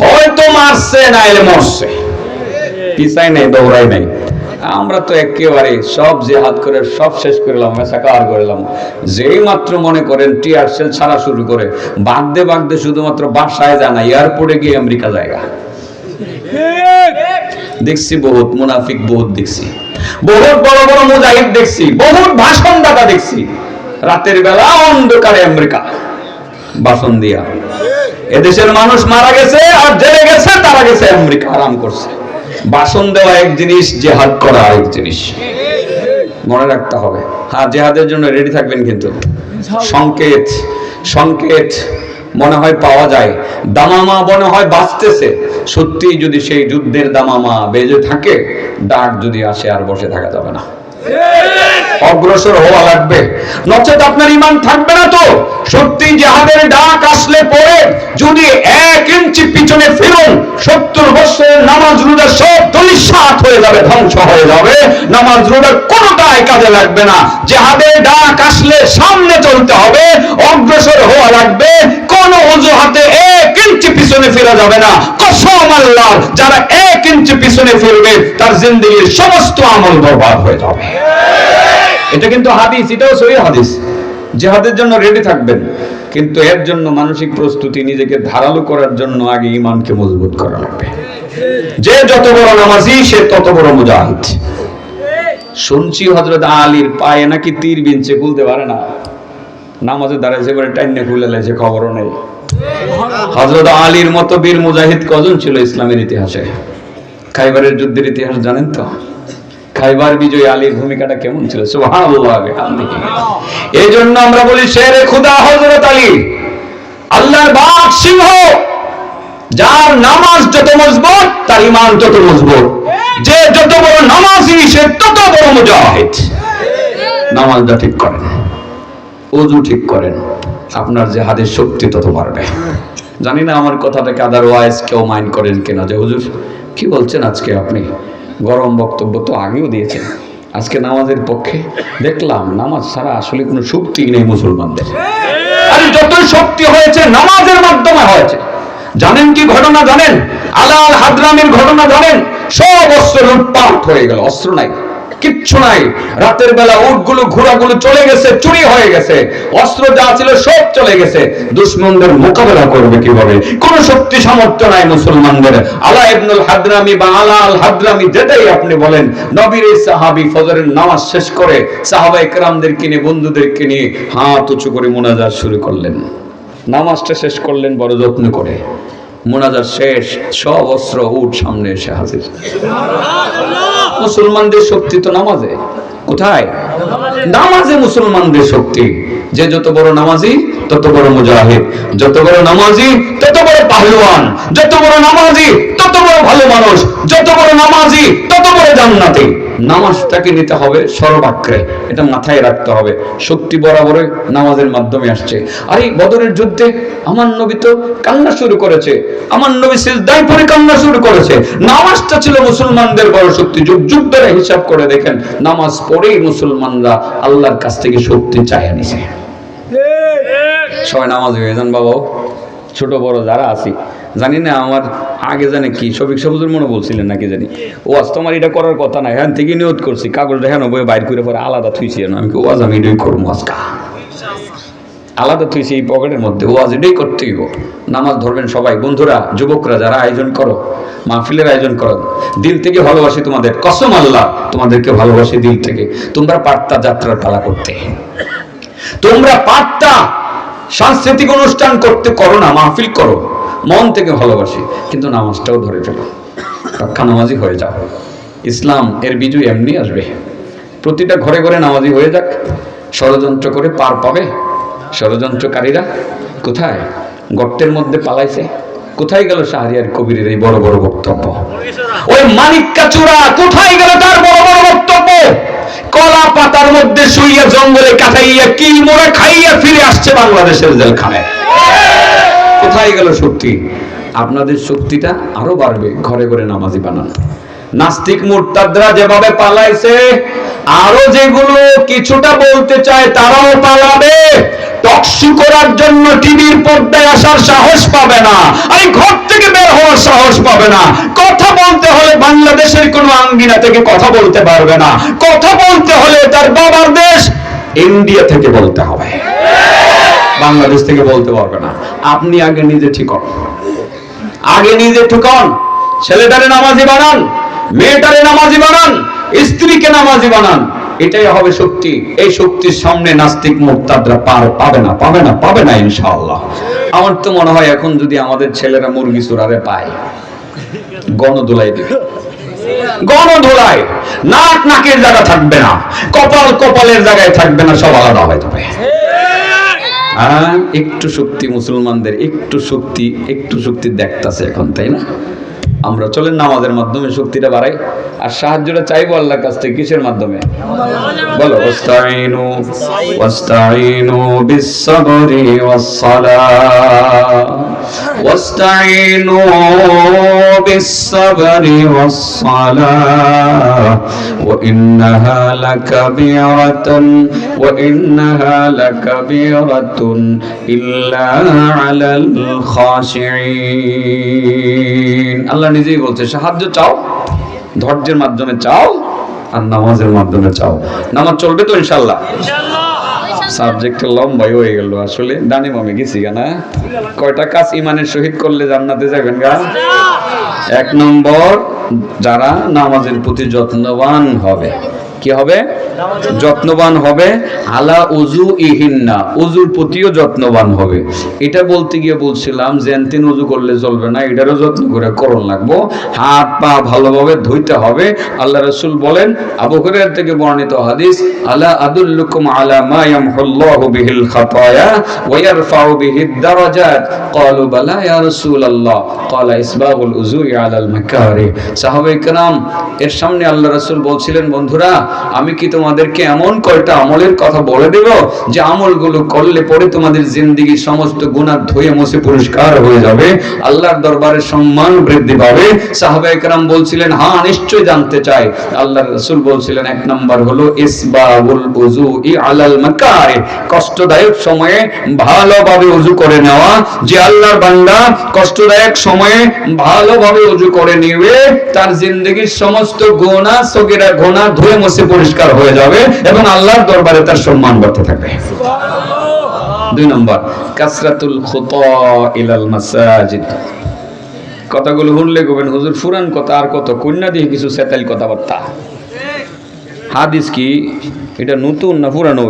[SPEAKER 1] হয়তো মারছে না এলে মরছে, পিছাই নাই, দৌড়াই নাই। আমরা তো একেবারে সব জিহাদ করে সব শেষ করলাম, মেসাকার করলাম। যেই মাত্র মনে করেন টিয়ার শেল ছাড়া শুরু করে বাগদে বাগদে শুধুমাত্র বাসায় যায় না, এয়ারপোর্টে গিয়ে আমেরিকা জায়গা দেখছি, বহুত মুনাফিক বহুত দেখছি, বহুত বড় বড় মুজাহিদ দেখছি, বহুত ভাষণদাতা দেখছি, রাতের বেলা অন্ধকারে আমেরিকা ভাষণ দিয়া। এদেশের মানুষ মারা গেছে আর জেলে গেছে, তারা গেছে আমেরিকা আরাম করছে। ভাষণ দেওয়া এক জিনিস, জিহাদ করা আরেক জিনিস, মনে রাখতে হবে। হ্যাঁ, জিহাদের জন্য রেডি থাকবেন, কিন্তু সংকেত সংকেত মনে হয় পাওয়া যায়, দামামা মনে হয় বাঁচতেছে। সত্যি যদি সেই যুদ্ধের দামামা বেজে থাকে, ডাক যদি আসে, আর বসে থাকা যাবে না, অগ্রসর হওয়া লাগবে, নচেত আপনার ঈমান থাকবে না। তো সত্যি জিহাদের ডাক আসলে পরে যদি 1 ইঞ্চি পিছনে ফিরুন, 70 বছরের নামাজ রোজা সব ধূলিসাৎ হয়ে যাবে, ধ্বংস হয়ে যাবে। নামাজ রোজা কোনোটাই কাজে লাগবে না। জিহাদের ডাক আসলে সামনে চলতে হবে, অগ্রসর হওয়া লাগবে, কোন অজুহাতে 1 ইঞ্চি পিছনে ফিরা যাবে না। কসম আল্লাহ, যারা 1 ইঞ্চি পিছনে ফিরবে তার জিন্দেগীর সমস্ত আমল বরবাদ হয়ে যাবে। এটা কিন্তু হাদিস, এটাও সহিহ হাদিস। জিহাদের জন্য রেডি থাকবেন, কিন্তু এর জন্য মানসিক প্রস্তুতি, নিজেকে ধারালো করার জন্য আগে ঈমানকে মজবুত করা লাগবে। যে যত বড় নামাজি সে তত বড় মুজাহিদ। শুনছি হযরত আলীর পায়ে নাকি তীর বিনছে, খুলতে পারে না, নামাজে দাঁড়াইছে পরে টাইনে খুলে লাইছে, খবরও নেই। হযরত আলীর মতো বীর মুজাহিদ কজন ছিল ইসলামের ইতিহাসে? খাইবারের যুদ্ধের ইতিহাস জানেন তো? খাইবার বিজয় আলীর ভূমিকাটা কেমন ছিল? সুবহানাল্লাহ। এই জন্য আমরা বলি শেরে খুদা হযরত আলী, আল্লাহর বাঘ সিংহ। যার নামাজ যত মজবুত তার ঈমান তত মজবুত, যে যত বড় নামাজি সে তত বড় মুজাহিদ। নামাজটা ঠিক করেন, ওযু ঠিক করেন, আপনার জিহাদের শক্তি তত বাড়বে। জানি না আমার কথাটাকে আদারওয়াইজ কেউ মাইন্ড করেন কিনা, যে হুজুর কি বলছেন আজকে আপনি, গরম বক্তব্য তো আগেও দিয়েছেন, আজকে নামাজের পক্ষে। দেখলাম নামাজ ছাড়া আসলে কোনো শক্তি নেই মুসলমানদের। আর যত শক্তি হয়েছে নামাজের মাধ্যমে হয়েছে। জানেন কি ঘটনা? জানেন আলা আল হাদরামির ঘটনা জানেন? সব অস্ত্র লুটপাট হয়ে গেল, অস্ত্র নাই, কিচ্ছু নাই। রাতের বেলা উটগুলো ঘোড়াগুলো চলে গেছে, চুরি হয়ে গেছে, অস্ত্র যা ছিল সব চলে গেছে। দুশমনদের মোকাবেলা করবে কিভাবে? কোন শক্তি সামর্থ্য নাই মুসলমানদের। আলা ইবনুল হাদরামি বা আলা আল হাদরামি যেটাই আপনি বলেন, নবীর এই সাহাবী ফজরের নামাজ শেষ করে সাহাবায়ে কেরামদেরকে নিয়ে, বন্ধুদেরকে নিয়ে হাত উঁচু করে মুনাজাত শুরু করলেন। নামাজটা শেষ করলেন বড় যত্ন করে, মুনাজাত শেষ, সব অস্ত্র উট সামনে এসে হাজির। মুসলমানদের শক্তি তো নামাজে। কোথায়? নামাজে মুসলমানদের শক্তি। যে যত বড় নামাজি তত বড় মুজাহিদ, যত বড় নামাজি তত বড় পাহলওয়ান, যত বড় নামাজি তত বড় ভালো মানুষ, যত বড় নামাজি তত বড় জান্নাতি। নামাজটাকে নিতে হবে সর্বাগ্রে, এটা মাথায় রাখতে হবে। শক্তি বরাবরই নামাজের মাধ্যমে আসছে। আর এই বদরের যুদ্ধে আমার নবী তো কান্না শুরু করেছে, আমার নবী সিজদায় পড়ে কান্না শুরু করেছে। নামাজটা ছিল মুসলমানদের বড় শক্তি। যুগ যুগ ধরে হিসাব করে দেখেন, নামাজ পড়েই মুসলমানরা আল্লাহর কাছ থেকে শক্তি চায় নিছে। সবাই নামাজ হয়ে যান বাবা, ছোট বড় যারা আছি। জানি না আমার আগে জানে কি শফিক সাহুজুর মনে বলছিলেন নাকি জানি, ওয়াজ তোমার এটা করার কথা না, হ্যাঁ থেকে নিয়ত করছি, কাগজটা হ্যাঁ বই বাইর করে পরে আলাদা থুইছি। আমি ওয়াজ আমি এটাই করবো, আজকা আলাদা থুইছি এই পকেটের মধ্যে, ওয়াজ এটাই করতে হইব। নামাজ ধরবেন সবাই। বন্ধুরা, যুবকরা যারা আয়োজন করো, মাহফিলের আয়োজন করো, দিল থেকে ভালোবাসি তোমাদের, কসম আল্লাহ তোমাদেরকে ভালোবাসি দিল থেকে। তোমরা পারতা যাত্রার পালা করতে, তোমরা পারতা সাংস্কৃতিক অনুষ্ঠান করতে, করো না, মাহফিল করো, মন থেকে ভালোবাসি, কিন্তু নামাজটাও ধরে ফেলো, রক্ষা নামাজি হয়ে যাও। ইসলাম এর বিজয় এমনি আসবে। প্রতিটা ঘরে ঘরে নামাজি হয়ে যাক, ষড়যন্ত্র করে পার পাবে। ষড়যন্ত্রকারীরা কোথায়? গর্তের মধ্যে পালাইছে। কোথায় গেল শাহরিয়ার কবিরের এই বড় বড় বক্তব্য? ওই মানিক্কা চূড়া কোথায় গেল তার বড় বড় বক্তব্য? কলা পাতার মধ্যে শুইয়া জঙ্গলে কাটাইয়া কিল মোড়া খাইয়া ফিরে আসছে বাংলাদেশের জেলখানায়। কোথায় গেল শক্তি? আপনাদের শক্তিটা আরো বাড়বে ঘরে ঘরে নামাজি বানান। নাস্তিক মুরতাদরা যেভাবে পালাইছে, আরো যেগুলো কিছুটা বলতে চায় তারাও পালাবে। টকশো করার জন্য টিভির পর্দায় আসার সাহস পাবে না, আর ঘর থেকে বের হওয়ার সাহস পাবে না। কথা বলতে হলে বাংলাদেশের কোনো আঙ্গিনা থেকে কথা বলতে পারবে না। কথা বলতে হলে তার বাবার দেশ ইন্ডিয়া থেকে বলতে হবে, বাংলাদেশ থেকে বলতে পারবে না। আপনি আগে নিজে ঠিক হন, আগে নিজে ঠিক হন। ছেলেটারে নামাজি বানান, মেয়েটারে নামাজি বানান, স্ত্রীকে নামাজি বানান। এটাই হবে শক্তি। এই শক্তির সামনে নাস্তিক মুরতাদরা পার পাবে না, পাবে না, পাবে না ইনশাআল্লাহ। আমার তো মনে হয় এখন যদি আমাদের ছেলেরা মুরগি চুরারে পায়, গণদোলাই দিবে, গণদোলাই। নাক নাকের জায়গা থাকবে না, কপাল কপালের জায়গায় থাকবে না, সব আলাদা হয়ে যাবে। একটু শক্তি মুসলমানদের, একটু শক্তি দেখতাছে এখন, তাই না? আমরা চলেন নামাজের মাধ্যমে শক্তিটা বাড়াই, আর সাহায্যটা চাইবো আল্লাহর কাছ থেকে কিসের মাধ্যমে? বলো, ওয়াস্তাইনু বিস-সাবরি ওয়াস-সালাহ, ওয়াস্তাইনু বিস-সাবরি ওয়াস-সালাহ, ওয়া ইন্নাহা লাকাবীরাতুন ইল্লা আলাল খাশিঈন। আল্লাহ নিজেই বলছে সাহায্য চাও, ধৈর্যের মাধ্যমে চাও, আর নামাজের মাধ্যমে চাও। নামাজ চলবে তো ইনশাআল্লাহ? সাবজেক্ট লম্বাই হয়ে গেল আসলে, ডানে বামে গেছি না। কয়টা কাজ ইমানের সহিত করলে জান্নাতে যাবেন গা? 1 নম্বর, যারা নামাজের প্রতি যত্নবান হবে। কি হবে? যত্নবান হবে। আলা উজু ইহিন্না, উজুর প্রতিও যত্নবান হবে। এটা বলতে গিয়ে বলছিলাম যে এনতিন উজু করলে চলবে না, এটারও যত্ন করে করণ লাগবো। হাত পা ভালোভাবে ধুইতে হবে। আল্লাহ রাসূল বলেন, আবু হুরায়রা থেকে বর্ণিত হাদিস, আলা আদুল্লুকুম আলা মা ইয়ামহুল্লাহু বিহিল খাতায়া ওয়া ইয়ারফাউ বিহিদ দারাজাত। ক্বালু বালা ইয়া রাসূলুল্লাহ। ক্বালা ইসবাগুল উজুই আলাল মাকারিহ। সাহাবায়ে কেরাম এর সামনে আল্লাহ রাসূল বলছিলেন, বন্ধুরা আমি কি তোমাদেরকে এমন কয়টা আমলের কথা বলে দেব যে আমলগুলো করলে পরে তোমাদের জিন্দেগির সমস্ত গুনাহ ধুয়ে মুছে পরিষ্কার হয়ে যাবে, আল্লাহর দরবারে সম্মান বৃদ্ধি পাবে? সাহাবায়ে কেরাম বলছিলেন, হ্যাঁ নিশ্চয়ই জানতে চাই। আল্লাহর রাসূল বলছিলেন, 1 নাম্বার হলো ইসবাগুল উজুই আলাল মাকারিহ, কষ্টদায়ক সময়ে ভালোভাবে ওযু করে নেওয়া। যে আল্লাহর বান্দা কষ্টদায়ক সময়ে ভালোভাবে ওযু করে নেবে, তার জিন্দেগির সমস্ত গুনাহ সগীরা গুনাহ ধুয়ে মুছে পরিষ্কার হয়ে যাবে এবং আল্লাহর দরবারে তার সম্মান বাড়তে থাকবে। 2 নম্বর, কাসরাতুল খুতা ইলাল মাসাজিদ। কথাগুলো শুনলে কবেন হুজুর ফুরান কথা, আর কত কন্যা দিয়ে কিছু সেতাইল কথাবার্তা। হাদিস কি এটা নতুন না পুরানো?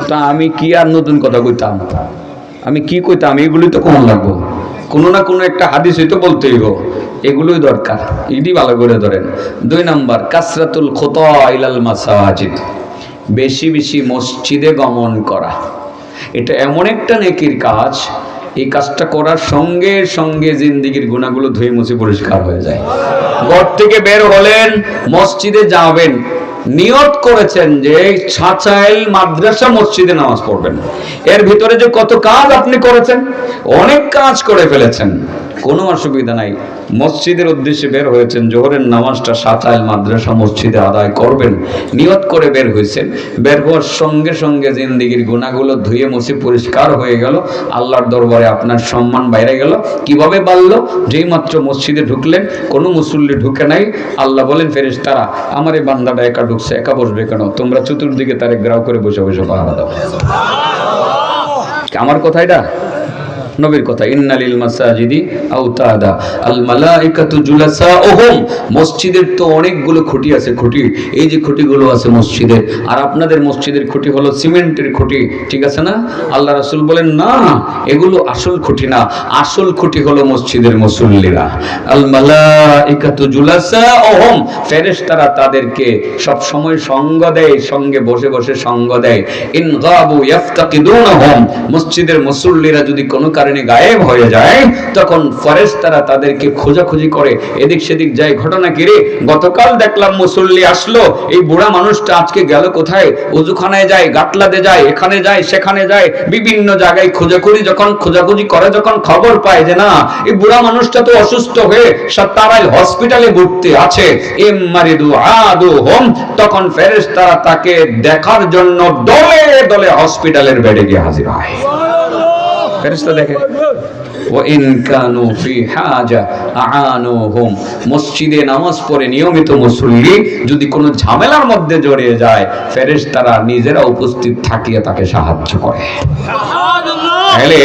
[SPEAKER 1] তা আমি কি আর নতুন কথা কইতাম? আমি কি কইতাম? এগুলোই তো কোন লাগবো, কোনো না কোনো একটা হাদিস হইতো বলতেই গো, এগুলোই দরকার। এটি ভালো করে ধরেন। 2 নম্বর, কাসরাতুল খুতা ইলাল মাসাজিদ, বেশি বেশি মসজিদে গমন করা। এটা এমন একটা নেকির কাজ, এই কাজটা করার সঙ্গে সঙ্গে জিন্দেগির গুনাহগুলো ধুয়ে মুছে পরিষ্কার হয়ে যায়। ঘর থেকে বের হলেন, মসজিদে যাবেন, নিয়ত করেছেন যে ছাচাইল মাদ্রাসা মসজিদে নামাজ পড়বেন। এর ভিতরে যে কত কাজ আপনি করেছেন, অনেক কাজ করে ফেলেছেন, কোনো অসুবিধা নাই। মসজিদের উদ্দেশ্যে বের হয়েছেন, জোহরের নামাজটা ছাচাইল মাদ্রাসা মসজিদে আদায় করবেন, নিয়ত করে বের হয়েছেন। বের হওয়ার সঙ্গে সঙ্গে জিন্দেগির গুনাহগুলো ধুয়ে মুছে পরিষ্কার হয়ে গেল, আল্লাহর দরবারে আপনার সম্মান বাইরে গেল। কিভাবে বাড়লো? যেই মাত্র মসজিদে ঢুকলেন, কোনো মুসল্লি ঢুকে নাই, আল্লাহ বলেন ফেরেশতারা, আমার এই বান্দাটা একা ঢুকছে, একা বসবে কেন? তোমরা চতুর্দিকে তারে গ্রাও করে বসে বসে পাহারা দাও। আমার কথা এটা নবীর কথা, ইন্নালিল মাসাজিদি আওতাদা আল মালাইকাতু জুলাসাউহুম। মসজিদের তো অনেকগুলো খুঁটি আছে, খুঁটি, এই যে খুঁটিগুলো আছে মসজিদের, আর আপনাদের মসজিদের খুঁটি হলো সিমেন্টের খুঁটি, ঠিক আছে না? আল্লাহ রাসূল বলেন, না এগুলো আসল খুঁটি না, আসল খুঁটি হলো মসজিদের মুসল্লিরা। আল মালাইকাতু জুলাসাউহুম, ফেরেশতারা তাদেরকে সব সময় সঙ্গ দেয়, সঙ্গে বসে বসে সঙ্গ দেয়। ইন গাবু ইফতাকিদুনহুম, মসজিদের মুসল্লিরা যদি কোনো কারণে গায়েব হয়ে যায়, তখন ফেরেশতারা তাদেরকে খোঁজাখুঁজি করে, এদিক সেদিক যায়। ঘটনা কি রে, গতকাল দেখলাম মুসল্লি আসলো, এই বুড়া মানুষটা আজকে গেল কোথায়? ওযুখানায় যায়, গাটলাতে যায়, এখানে যায়, সেখানে যায়, বিভিন্ন জায়গায় খোঁজাখুঁজি যখন করে, যখন খবর পায় যে না, এই বুড়া মানুষটা তো অসুস্থ হয়ে তারাই হসপিটালে ভর্তি আছে, ইমারিদু আদুহুম, তখন ফেরেশতারা তাকে দেখার জন্য দলে দলে হসপিটালের বেডে গিয়ে হাজির হয়। ফেরেশতা দেখে। ওয়াইন কানু ফি হাজা আআনুহুম, মসজিদে নামাজ পড়ে নিয়মিত মুসল্লি যদি কোনো ঝামেলার মধ্যে জড়িয়ে যায়, ফেরেশতারা নিজেরা উপস্থিত থাকিয়ে তাকে সাহায্য করে। তাহলে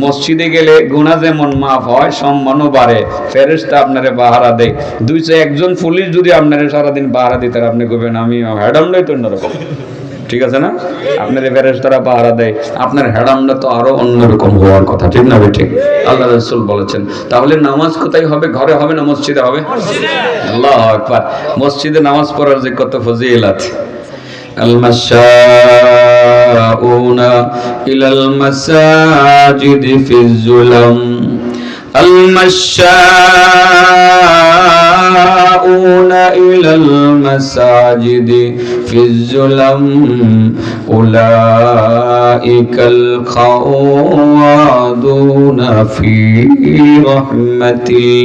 [SPEAKER 1] মসজিদে গেলে গুনাহ যেমন মাফ হয়, সম্মানও বাড়ে। ফেরেশতা আপনারে পাহারা দেয়। একজন পুলিশ যদি আপনারে সারাদিন পাহারা দিতে, আপনি কইবেন আমি হেডামটাই তো অন্যরকম, ঠিক আছে না? আপনার ফেরেশতারা পাহারা দেয়, আপনার হেডামটা তো আরো অন্যরকম হওয়ার কথা, ঠিক না? ঠিক। আল্লাহ রাসূল বলেছেন, তাহলে নামাজ কোথায় হবে? ঘরে হবে না মসজিদে হবে? আল্লাহু আকবার। মসজিদে নামাজ পড়ার যে কত ফজিলত। আল-মাশাউনা ইলাল মাসাজিদি ফিজ-জুলাম, আল-মাশাউনা ইলাল মাসাজিদি ফিজ-জুলাম উলাইকাল খাওয়াদুনা ফি রাহমাতিল্লাহ।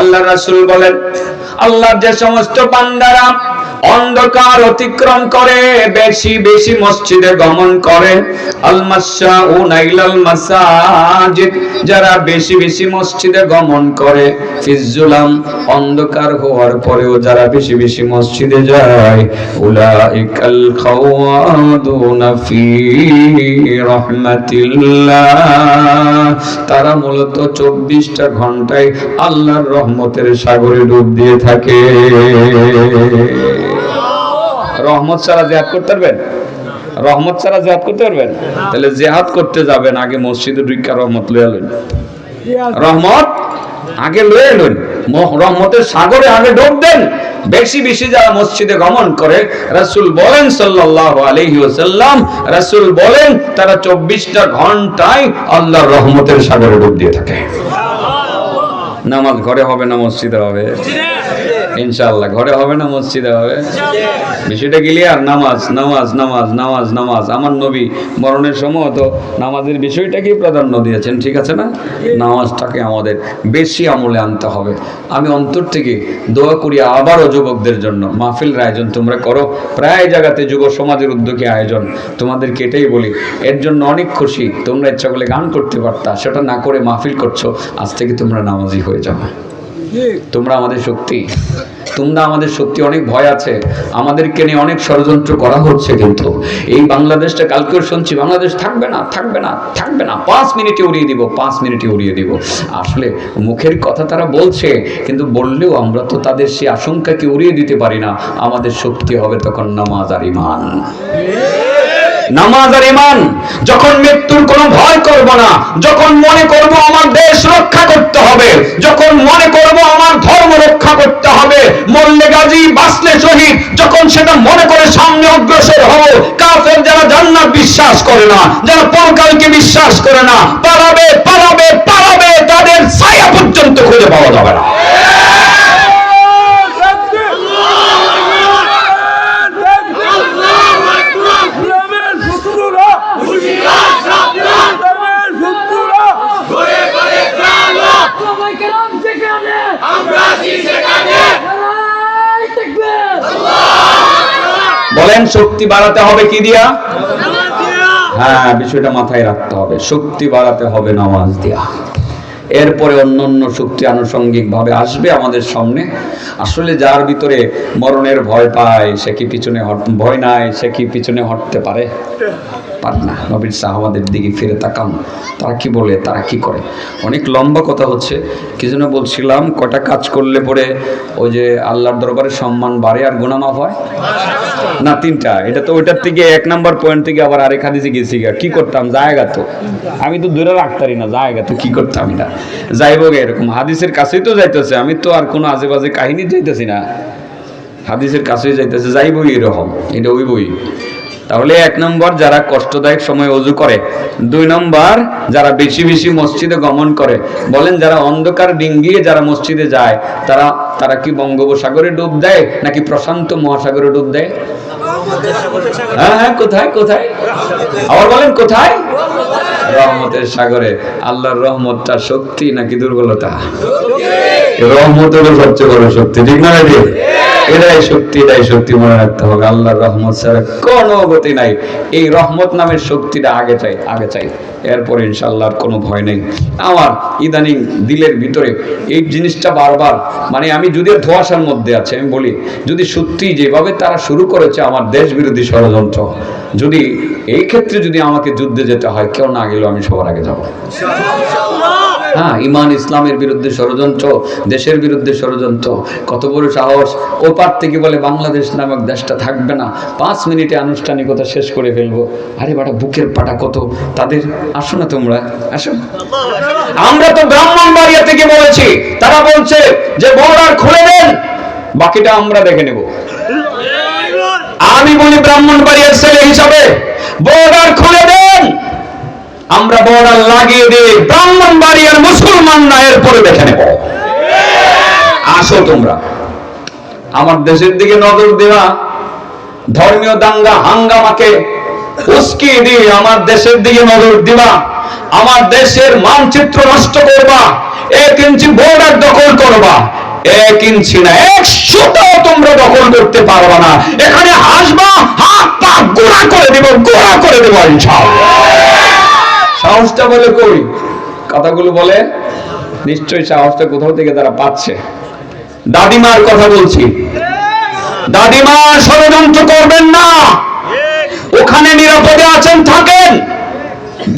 [SPEAKER 1] আল্লাহ রাসূল বলেন, আল্লাহর যে সমস্ত বান্দারা অন্ধকার অতিক্রম করে বেশি বেশি মসজিদে গমন করে, আল মাশাউনা ইলাল মাসাজিদ, যারা বেশি বেশি মসজিদে গমন করে, ফিজ-জুলাম, অন্ধকার হওয়ার পরেও যারা বেশি বেশি মসজিদে যায়, উলাইকাল খাওয়াদুনা ফি রাহমাতিল্লাহ, তারা মূলত 24টা ঘন্টায় আল্লাহর রহমতের সাগরে ডুব দিয়ে থাকে। রহমত ছাড়া জিহাদ করতে পারবেন? রহমত ছাড়া জিহাদ করতে পারবেন? তাহলে জিহাদ করতে যাবেন, আগে মসজিদে ঢুকা রহমত লয়ে লইন। রহমত আগে লয়ে লইন, রহমতের সাগরে আগে ডুব দেন। বেশি বেশি যারা মসজিদে গমন করে, রাসূল বলেন সাল্লাল্লাহু আলাইহি ওয়াসাল্লাম, রাসূল বলেন তারা 24টা ঘন্টায় আল্লাহর রহমতের সাগরে ডুব দিয়ে থাকে। নামাজ ঘরে হবে না মসজিদে হবে? ইনশাআল্লাহ ঘরে হবে না মসজিদে হবে? বিষয়টা ক্লিয়ার? নামাজ নামাজ নামাজ নামাজ নামাজ। আমার নবী মরণের সময় তো নামাজের বিষয়টাকে প্রাধান্য দিয়েছেন, ঠিক আছে না? নামাজটাকে আমাদের বেশি আমলে আনতে হবে। আমি অন্তর থেকে দোয়া করি আবারও যুবকদের জন্য, মাহফিল আয়োজন তোমরা করো, প্রায় জায়গাতে যুব সমাজের উদ্যোগে আয়োজন, তোমাদেরকে এটাই বলি, এর জন্য অনেক খুশি। তোমরা ইচ্ছা করলে গান করতে পারতা, সেটা না করে মাহফিল করছো, আজ থেকে তোমরা নামাজি হয়ে যাবে। তোমরা আমাদের শক্তি, তোমরা আমাদের শক্তি। অনেক ভয় আছে, আমাদেরকে নিয়ে অনেক ষড়যন্ত্র করা হচ্ছে, কিন্তু এই বাংলাদেশটা কালকেও শুনছি বাংলাদেশ থাকবে না, থাকবে না, থাকবে না, 5 মিনিটে উড়িয়ে দিব, 5 মিনিটে উড়িয়ে দিব। আসলে মুখের কথা তারা বলছে, কিন্তু বললেও আমরা তো তাদের সেই আশঙ্কাকে উড়িয়ে দিতে পারি না। আমাদের শক্তি হবে তখন নামাজ আর ঈমান। নামাজ আর ঈমান। যখন মৃত্যুর কোনো ভয় করব না, যখন মনে করব আমার দেশ রক্ষা করতে হবে, যখন মনে করব আমার ধর্ম রক্ষা করতে হবে, মরলে গাজী বাঁচলে শহীদ, যখন সেটা মনে করে সামনে অগ্রসর হব, কাফের যারা জান্নাত বিশ্বাস করে না, যারা পরকালকে বিশ্বাস করে না, পালাবে পালাবে পালাবে, তাদের ছায়া পর্যন্ত খুঁজে পাওয়া যাবে না। বলেন শক্তি বাড়াতে হবে কি দিয়া? হ্যাঁ, বিষয়টা মাথায় রাখতে হবে, শক্তি বাড়াতে হবে নামাজ দিয়া। এরপরে অন্যান্য শক্তি আনুষঙ্গিক ভাবে আসবে আমাদের সামনে। আসলে যার ভিতরে মরণের ভয় পায়, সে কি পিছনে ভয় নাই, সে কি পিছনে হটতে পারে? পারে না। নবীর সাহাবাদের দিকে ফিরে তাকান, তারা কি বলে, তারা কি করে। অনেক লম্বা কথা হচ্ছে, কি যেন বলছিলাম, কটা কাজ করলে পরে ওই যে আল্লাহর দরবারে সম্মান বাড়ে আর গুনাহ মাফ হয় না? 3টা। এটা তো ওইটার থেকে 1 নাম্বার পয়েন্ট থেকে আবার আরেক হাদিসে গেছি, কি করতাম জায়গা তো আমি তো দূরে রাখতারি না, জায়গা তো কি করতাম, এটা যাইব গে, এরকম হাদিসের কাছেই তো যাইতেছে, আমি তো আর কোনো আজে বাজে কাহিনী যাইতেছি না, হাদিসের কাছেই যাইতেছে, যাইবই এরকম, এটা ওই বই। তাহলে 1 নম্বর যারা কষ্টদায়ক সময় ওযু করে, 2 নম্বর যারা বেশি বেশি মসজিদে গমন করে। বলেন যারা অন্ধকার ডিঙ্গিয়ে যারা মসজিদে যায় তারা কি বঙ্গোপসাগরে ডুব দেয় নাকি প্রশান্ত মহাসাগরে ডুব দেয়? হ্যাঁ, কোথায় কোথায়? আবার বলেন কোথায়? রহমতের সাগরে। আল্লাহর রহমতটা শক্তি নাকি দুর্বলতা? রহমত হলো সবচেয়ে বড় শক্তি, ঠিক না? এটাই শক্তি মনে রাখতে হবে। আল্লাহর রহমত ছাড়া কোনো গতি নাই। এই রহমত নামের শক্তিটা আগে চাই, এরপর ইনশাআল্লাহ কোনো ভয় নেই। আমার ইদানিং দিলের ভিতরে এই জিনিসটা বারবার, মানে আমি যদি ধোঁয়াশার মধ্যে আছে, আমি বলি যদি সত্যি যেভাবে তারা শুরু করেছে আমার দেশ বিরোধী ষড়যন্ত্র, যদি এই ক্ষেত্রে যদি আমাকে যুদ্ধে যেতে হয়, কেউ না গেলেও আমি সবার আগে যাব। হ্যাঁ, ইমান ইসলামের বিরুদ্ধে ষড়যন্ত্র, দেশের বিরুদ্ধে ষড়যন্ত্র, কত বড় সাহস! ওপার থেকে বলে বাংলাদেশ নামক দেশটা থাকবে না, 5 মিনিটে আনুষ্ঠানিকতা শেষ করে ফেলবো। আরে বাটা, বুকের পাটা কত তাদের! আসো না তোমরা, আসো। আমরা তো ব্রাহ্মণবাড়িয়া থেকে বলেছি, তারা বলছে যে বর্ডার খুলে দেন, বাকিটা আমরা দেখে নেব। আমি বলি ব্রাহ্মণবাড়িয়ার ছেলে হিসাবে বর্ডার খুলে দেন, আমরা বর্ডার লাগিয়ে দিয়ে ব্রাহ্মণবাড়িয়ার মুসলমানরা এরপরে দেখে নেব। আসো তোমরা। আমার দেশের দিকে নজর দেওয়া, ধর্মীয় দাঙ্গা হাঙ্গামাকে উস্কিয়ে দিয়ে আমার দেশের দিকে নজর দিবা, আমার দেশের মানচিত্র নষ্ট করবা, 1 ইঞ্চি বর্ডার দখল করবা, 1 ইঞ্চি না 100টাও তোমরা দখল করতে পারবা না। এখানে হাসবা, হাত পা গোড়া করে দেব ইনশাআল্লাহ। সাহসটা বলে কই? কথাগুলো বলে নিশ্চয়ই সাহসটা কোথাও থেকে তারা পাচ্ছে। দাদিমার কথা বলছি, দাদিমা ষড়যন্ত্র করবেন না, ওখানে নিরাপদে আছেন, থাকেন।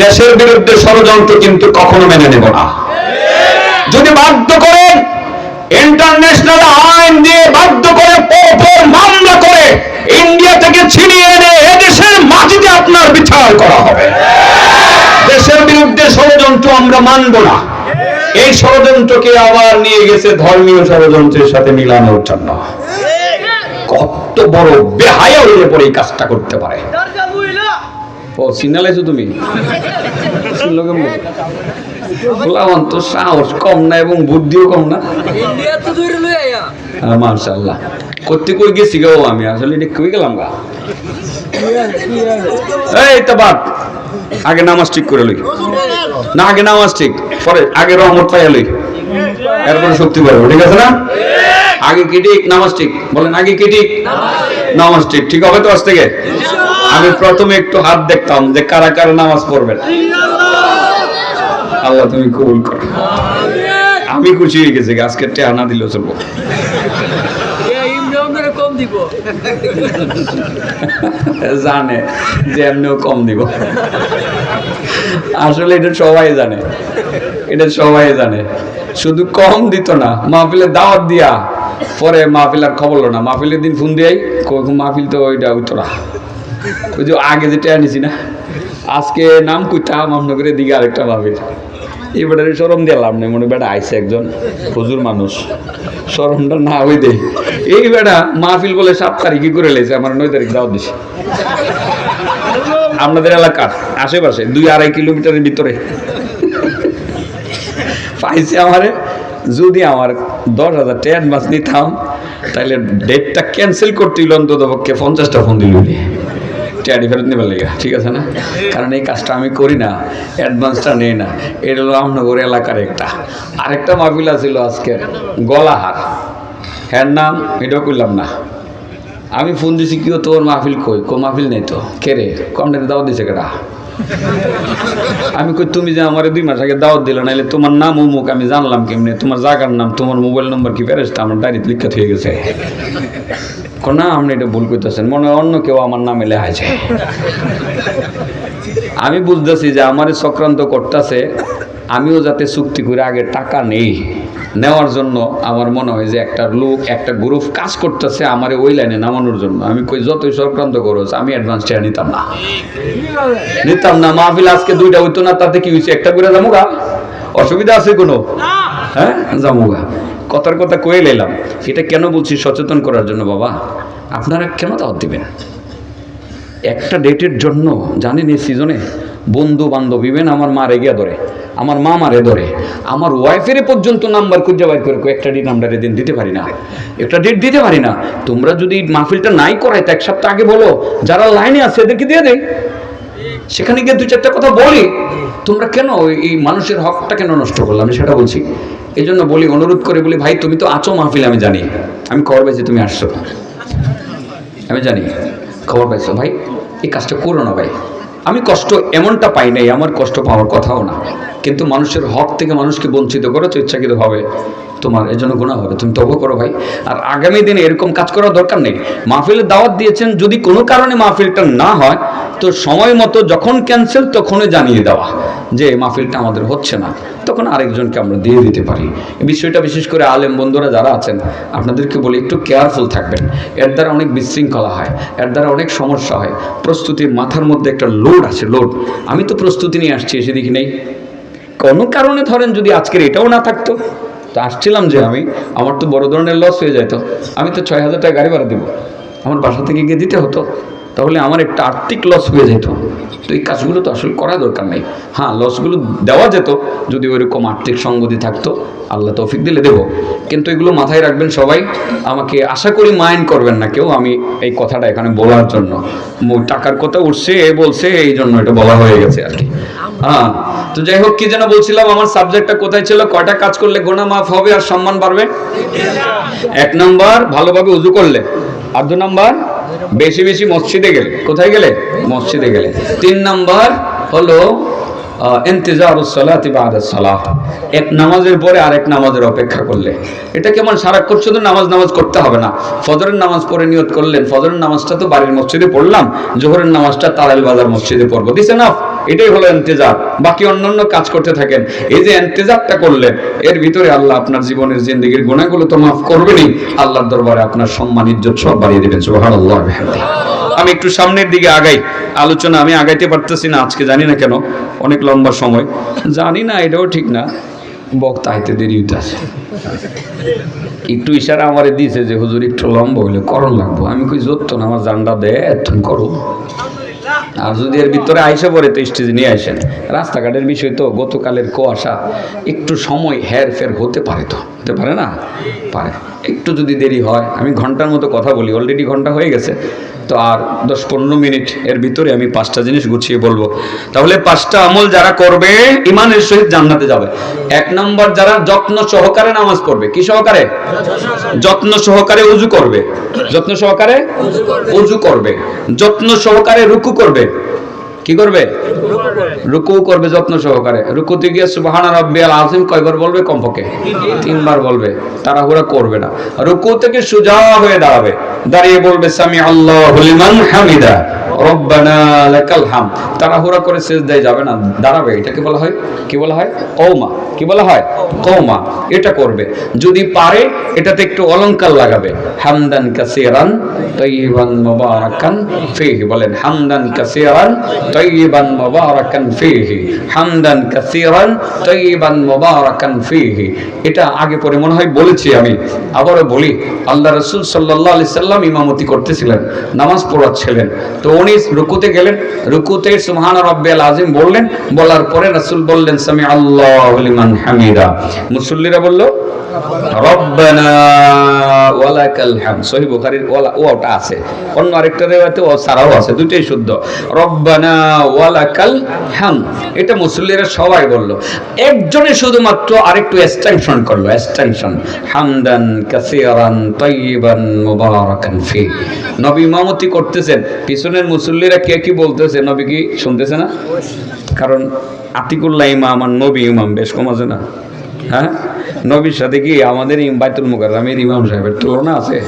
[SPEAKER 1] দেশের বিরুদ্ধে ষড়যন্ত্র কিন্তু কখনো মেনে নেব না। যদি বাধ্য করেন, ইন্টারন্যাশনাল আইন দিয়ে বাধ্য করে মামলা করে ইন্ডিয়া থেকে ছিনিয়ে এনে এদেশের মাটিতে আপনার বিচার করা হবে। দেশের বিরুদ্ধে ষড়যন্ত্র আমরা মানব না। এই ষড়যন্ত্রকে আবার নিয়ে গেছে ধর্মীয় ষড়যন্ত্রের সাথে মিলানোর জন্য। কত বড় বেহায়া হয়ে পড়ে এই কাজটা করতে পারে। ও সিগনালাইছো তুমি? তো সাহস কম না এবং বুদ্ধিও কম না। মাশাআল্লাহ। করতে কই গেছি গো আমি, আসলে এটা কই গেলাম গা। এই তো বাদ, আগে নামাজ ঠিক করে লই না, আগে নামাজ ঠিক, পরে আগে রহমত পাইয়া লই, এরপরে শক্তি পাবো, ঠিক আছে না? আগে কি ঠিক? নামাজ ঠিক। বলেন আগে কি ঠিক? নামাজ ঠিক। ঠিক হবে তো আজ থেকে? আমি প্রথমে একটু হাত দেখতাম যে কারা কারা নামাজ পড়বেন। আল্লাহ তুমি কবুল করো। আমি খুশি হয়ে গেছি, আজকে টেহা না দিলেও চলবো। জানে যে এমনিও কম দিব। আসলে এটা সবাই জানে, শুধু কম দিত না, মাহফিলে দাওয়াত দিয়া পরে মাহফিল আর খবর না। মাহফিলের দিন ফোন দিয়াই মাহফিল তো ওইটা হইতো না, ওই যে আগে যেটা আনিছি না, আজকে নাম কইতাম আমনগরের দিকে আরেকটা মাহফিল। এই বেটারে শরম দিলাম না, মনে বেটা আইসে একজন হুজুর মানুষ, শরমটা না হই দে। এই বেটা মাহফিল বলে 7 তারিখে করে লেছে, আমার 9 তারিখ দাওয়াত দিছে। আপনাদের এলাকার আশেপাশে 2-2.5 কিলোমিটারের ভিতরে পাইছে আমারে। যদি আমার 10,000 টাকা অ্যাডভান্স নিতাম তাহলে ডেটটা ক্যান্সেল করতে হইল অন্তত পক্ষে 50টা ফোন দিল টিয়ারি ফেরত নিবার লেগে, ঠিক আছে না? কারণ এই কাজটা আমি করি না, অ্যাডভান্সটা নেই না। এটা হলো আমনগর এলাকার আরেকটা মাহফিল ছিল আজকের গলাহার, হ্যার নাম এটাও করলাম না। আমি ফোন দিছি, কি তোর মাহফিল কই? মাহফিল নেই তো। কে রে? কম দাওয়াত দিছে কেটা? আমি কই তুমি যে আমার 2 মাস আগে দাওয়াত দিলে, নাইলে তোমার নাম অমুক, আমি জানলাম কেমনে? তোমার জায়গার নাম, তোমার মোবাইল নম্বর কি ফেরেশতা আমার ডায়েরিতে লিখা হয়ে গেছে। না, আপনি এটা ভুল করতেছেন, মনে হয় অন্য কেউ আমার নামে লেখা আছে। আমি বুঝতেছি যে আমার চক্রান্ত করতেছে, আমিও যাতে চুক্তি করে আগে টাকা নেই, নেওয়ার জন্য আমার মনে হয় যে একটা গ্রুপ কাজ করতেছে আমার ওই লাইনে নামানোর জন্য। আমি কই যতই চক্রান্ত করছ, আমি অ্যাডভান্স টাকা নিতাম না। মাহফিল আজকে 2টা হইতো না, তাতে কি হয়েছে? একটা করে যামুগা, অসুবিধা আছে কোনো? হ্যাঁ, যামুগা। কথার কথা কয়ে লাইলাম। এটা কেন বলছি? সচেতন করার জন্য। বাবা, আপনারা কেন দাওয়াত দিবেন? একটা ডেটের জন্য জানেন এই সিজনে বন্ধু বান্ধব ইভেন আমার মা রেগে ধরে, আমার মা মারে ধরে, আমার ওয়াইফের পর্যন্ত নাম্বার খুঁজে বাইর করে একটা ডেট আমরা দিন দিতে পারি না, একটা ডেট দিতে পারি না। তোমরা যদি মাহফিলটা নাই করাই তো এক সপ্তাহ আগে বলো, যারা লাইনে আছে এদেরকে দিয়ে দেয়, সেখানে গিয়ে দু চারটা কথা বলি। তোমরা কেন এই মানুষের হকটা কেন নষ্ট করলাম, আমি সেটা বলছি। এই জন্য বলি, অনুরোধ করে বলি, ভাই তুমি তো আছো মাহফিল, আমি জানি, আমি খবর পাইছি তুমি আসছো, আমি জানি খবর পাইছো, ভাই এই কাজটা করো না ভাই। আমি কষ্ট এমনটা পাই নাই, আমার কষ্ট পাওয়ার কথাও না, কিন্তু মানুষের হক থেকে মানুষকে বঞ্চিত করেছো ইচ্ছাকৃতভাবে, তোমার এর জন্য গুনাহ হবে, তুমি তওবা করো ভাই। আর আগামী দিনে এরকম কাজ করার দরকার নেই। মাহফিলের দাওয়াত দিয়েছেন, যদি কোনো কারণে মাহফিলটা না হয় তো সময় মতো যখন ক্যান্সেল তখনই জানিয়ে দেওয়া যে মাহফিলটা আমাদের হচ্ছে না, তখন আরেকজনকে আমরা দিয়ে দিতে পারি। এই বিষয়টা বিশেষ করে আলেম বন্ধুরা যারা আছেন আপনাদেরকে বলি, একটু কেয়ারফুল থাকবেন। এর দ্বারা অনেক বিশৃঙ্খলা হয়, এর দ্বারা অনেক সমস্যা হয়। প্রস্তুতির মাথার মধ্যে একটা লোড আছে, লোড। আমি তো প্রস্তুতি নিয়ে আসছি, এসে দেখি নেই। কোনো কারণে ধরেন যদি আজকের এটাও না থাকতো, তো আসছিলাম যে আমি, আমার তো বড় ধরনের লস হয়ে যেত। আমি তো 6,000 টাকা গাড়ি ভাড়া দেবো, আমার বাসা থেকে গিয়ে দিতে হতো, তাহলে আমার একটা আর্থিক লস হয়ে যেত। তো এই কাজগুলো তো আসলে করা দরকার নেই। হ্যাঁ, লসগুলো দেওয়া যেত যদি ওইরকম আর্থিক সঙ্গতি থাকতো, আল্লাহ তৌফিক দিলে দেবো। কিন্তু এগুলো মাথায় রাখবেন সবাই, আমাকে আশা করি মাইন্ড করবেন না কেউ আমি এই কথাটা এখানে বলার জন্য। টাকার কথা উঠছে এ বলছে, এই জন্য এটা বলা হয়ে গেছে আর কি। হ্যাঁ, তো যাই হোক, কি যেন বলছিলাম, আমার সাবজেক্টটা কোথায় ছিল? কয়টা কাজ করলে গুনাহ মাফ হবে আর সম্মান বাড়বে? 1 নম্বর ভালোভাবে উযু করলে, আর 2 নম্বর বেশি বেশি মসজিদে গেলে। কোথায় গেলে? মসজিদে গেলে। 3 নম্বর হলো ইন্তিজারুস সালাতি বাদাস সালাহ, এক নামাজের পরে আরেক নামাজের অপেক্ষা করলে। এটা কেমন সারাক্ষণ শুধু নামাজ করতে হবে না। ফজরের নামাজ পড়ে নিয়ত করলেন, ফজরের নামাজটা তো বাড়ির মসজিদে পড়লাম, জোহরের নামাজটা তারাইল বাজার মসজিদে পড়বো, দিছে না? এটাই হলো ইন্তেজার। বাকি অন্যান্য কাজ করতে থাকেন। এই যে ইন্তেজারটা করলেন, এর ভিতরে আল্লাহ আপনার জীবনের জিন্দেগির গুনাহগুলো তো মাফ করবেনই, আল্লাহর দরবারে আপনার সম্মান ইজ্জত সব বাড়িয়ে দিবেন। সুবহানাল্লাহ ওয়া বিহামদিহি। আমি একটু সামনের দিকে আগাই, আলোচনা আমি আগাইতে পারতেছি না আজকে, জানি না কেন, অনেক লম্বা সময়, জানি না এটাও ঠিক না, বক্তা আইতে দেরি হইতেছে। একটু ইশারা আমারে দিয়েছে যে হুজুর একটু লম্বা হইলে করণ লাগবো। আমি কই যত না, আমার জানটা দে তুমি করো। আর যদি এর ভিতরে আইসা পড়ে তো স্টেজে নিয়ে আসেন। রাস্তাঘাটের বিষয় তো, গতকালের কুয়াশা, একটু সময় হের ফের হতে পারে, তো হতে পারে না, পারে। একটু যদি দেরি হয়, আমি ঘন্টার মতো কথা বলি, অলরেডি ঘন্টা হয়ে গেছে, তো আর 10-15 মিনিট এর ভিতরে আমি 5টা জিনিস গুছিয়ে বলবো। তাহলে 5টা আমল যারা করবে ইমানের সহিত জান্নাতে যাবে। 1 নম্বর, যারা যত্ন সহকারে নামাজ পড়বে। কি সহকারে? যত্ন সহকারে উযু করবে, যত্ন সহকারে উযু করবে, যত্ন সহকারে রুকু করবে। কি করবে? রুকু করবে যত্ন সহকারে। রুকুতে গিয়ে সুবহান রাব্বিয়াল আযীম কয়বার বলবে? কমপক্ষে 3 বার বলবে, তাড়াহুড়া করবে না। রুকু থেকে সোজা হয়ে দাঁড়াবে, দাঁড়িয়ে বলবে সামি আল্লাহু লিমান হামিদা রব্বানা লাকাল হামদ। তাড়াহুড়া করে সিজদায় যাবে না, দাঁড়াবে। এটাকে বলা হয় কি? বলা হয় কওমা। কি বলা হয়? কওমা। এটা করবে। যদি পারে এটাতে একটু অলংকার লাগাবে, হামদান কাসীরান তাইয়িবান মুবারাকান ফীহি। বলেন হামদান কাসীরান তাইয়িবান মুবারাকান ফীহি, হামদান কাসীরান তাইয়িবান মুবারাকান ফীহি। এটা আগে পরে মনে হয় বলেছি আমি, আবারও বলি। আল্লাহ রাসূল সাল্লাল্লাহু আলাইহি সাল্লাম ইমামতি করতেছিলেন, নামাজ পড়াচ্ছিলেন। তো উনি রুকুতে গেলেন, রুকুতে সুবহান রাব্বিয়াল আযীম বললেন, বলার পরে রাসূল বললেন সামি আল্লাহু লিমান হামিদা। মুসল্লিরা বলল রব্বানা ওয়া লাকাল হামদ। সহিহ বুখারীর ওটা আছে, অন্য আরেকটা রিওয়ায়াতে ও সারাও আছে, দুটোই শুদ্ধ। রব্বানা ওয়া লাকাল হামদ, এটা মুসল্লিরা সবাই বলল। একজনে শুধুমাত্র আরেকটু এক্সটেনশন করলো, এক্সটেনশন, হামদান কাসীরান তাইয়িবান মুবারাকান ফি। নবী ইমামতি করতেছেন, পিছনের মুসল্লিরা কে কি বলতেছে নবী কি শুনতেছে না? কারণ আতিকুল্লাহ ইমাম আমার নবী ইমাম বেশ কম আছে না? হ্যাঁ, নবীর সাথে কি আমাদের বাইতুল মুকাররমের ইমাম সাহেবের তুলনা আছে?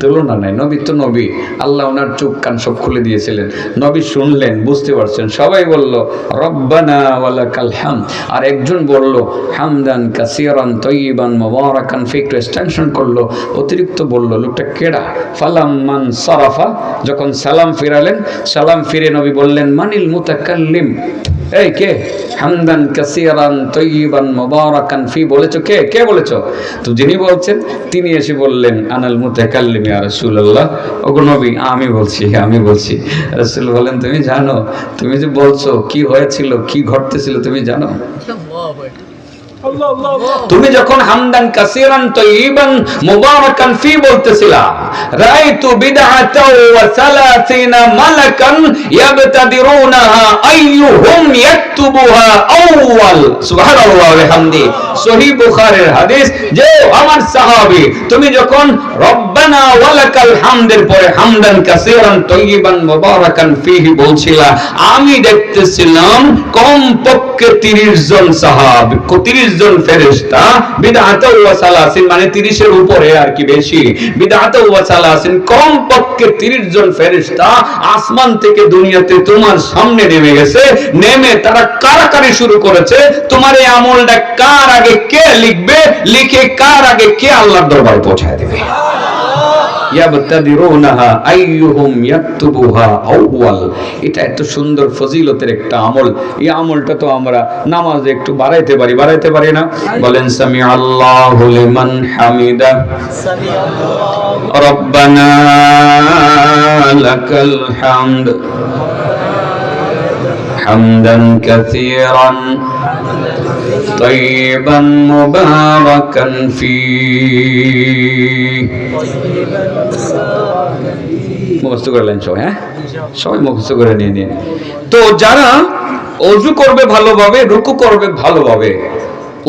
[SPEAKER 1] তুলনা নাই। নবী তো নবী, আল্লাহ ওনার চোখ কান সব খুলে দিয়েছিলেন। নবী শুনলেন, বুঝতে পারছেন। সবাই বলল রব্বানা ওয়া লাকাল হামদ, আর একজন বলল হামদান কাসীরান তাইয়িবান মুবারাকান ফি, একটু এক্সটেনশন করলো, অতিরিক্ত বলল। লোকটা কেডা? ফালাম্মান সারাফা, যখন সালাম ফিরালেন, সালাম ফিরে নবী বললেন মানিল মুতাকাল্লিম, এই কে হামদান কাসীরান তাইয়িবান মুবারাকান ফি বলেছো? কে কে বলেছো? তো যিনি বলছেন তিনি এসে বললেন আনাল মুতাকাল্লিম ইয়া রাসূলুল্লাহ, ওগো নবী আমি বলছি। রাসূল বলেন তুমি জানো, তুমি যে বলছো কি হয়েছিল, কি ঘটতেছিল তুমি জানো? তুমি যখন হামদান কাসীরান তাইয়িবান মুবারাকান ফি বলতেছিলা, রাআইতু বিদআতাও ওয়া 30 মালাকান ইয়াবতাদিরুনাহা আইয়ুহুম ইয়াকতুবুহা আউয়াল। সুবহানাল্লাহ ওয়া বিহামদি। সহিহ বুখারীর হাদিস যে আমার সাহাবী তুমি যখন রব্বানা ওয়ালাকাল হামদের পরে হামদান কাসীরান তাইয়িবান মুবারাকান ফিহি বলছিলা, আমি দেখতেছিলাম কমপক্ষে 30 জন সাহাবী, 30 জন ফেরেশতা, বিদআতা ওয়া সালাসিন মানে 30 এর উপরে আর কি বেশি, বিদআতা ওয়া সালাসিন কমপক্ষে 30 জন ফেরেশতা আসমান থেকে দুনিয়াতে তোমার সামনে নেমে গেছে। নেমে তারা কারাকারি শুরু করেছে তোমার এই আমলটা কার আগে কে লিখবে, লিখে কার আগে কে আল্লাহর দরবারে পৌঁছায় দেবে। ইয়াবতাদিরুনাহা আইয়ুহুম ইয়াকতুবুহা আউয়াল। এটা এত সুন্দর ফজিলতের একটা আমল। এই আমলটা তো আমরা নামাজে একটু বাড়াইতে পারি না? বলেন সামি আল্লাহু লিমান হামিদা, রব্বানা লাকাল হামদ হামদান কাসীরান তাইয়িবান মুবারাকান ফীহি। মুখস্থ করলেন সবাই? হ্যাঁ, সবাই মুখস্থ করে নিয়ে। তো যারা ওযু করবে ভালোভাবে, রুকু করবে ভালোভাবে,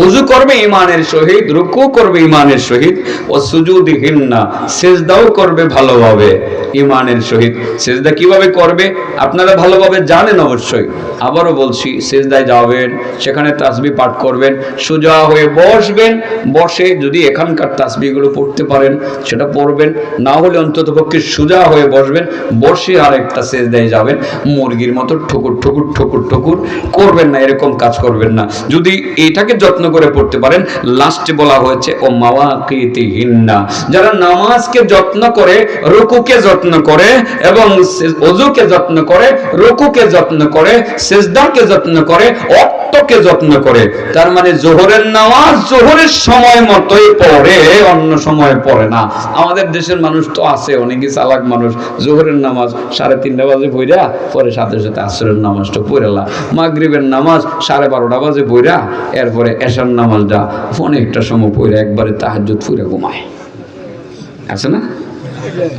[SPEAKER 1] ওযু করবে ঈমানের সহিত, রুকু করবে ঈমানের সহিত, ও সুজুদিহিন্না সিজদাও করবে ভালোভাবে ঈমানের সহিত। সিজদা কিভাবে করবে আপনারা ভালোভাবে জানেন অবশ্যই। আবারও বলছি, সিজদায় যাবেন, সেখানে তাসবিহ পাঠ করবেন, সোজা হয়ে বসবেন, বসে যদি এখানকার তাসবিহগুলো পড়তে পারেন সেটা পড়বেন, না হলে অন্ততপক্ষে সোজা হয়ে বসবেন, বসে আরেকটা সিজদায় যাবেন। মুরগির মতো ঠুকুর ঠুকুর ঠুকুর ঠুকুর করবেন না, এরকম কাজ করবেন না। যদি এটাকে যত্ন করে পড়তে পারেন, লাস্টে বলা হয়েছে ও মাওয়াকিতিহিন্না, যারা নামাজকে যত্ন করে, রুকুকে যত্ন করে এবং ওযুকে যত্ন করে, রুকুকে যত্ন করে, সিজদাকে যত্ন করে, অর্থকে যত্ন করে, তার মানে যোহরের নামাজ যোহরের সময় মতোই পড়ে, অন্য সময় পড়ে না। আমাদের দেশের মানুষ তো আছে অনেকই চালাক মানুষ, যোহরের নামাজ 3:30 বাজে পড়া পরে সাথে সাথে আসরের নামাজটা পড়েলা, মাগরিবের নামাজ 12:30 বাজে পড়া এরপরে এশার নামাজটা অনেকটা সময় পড়ে একবারে তাহাজ্জুদ পড়ে ঘুমায়। আছে না?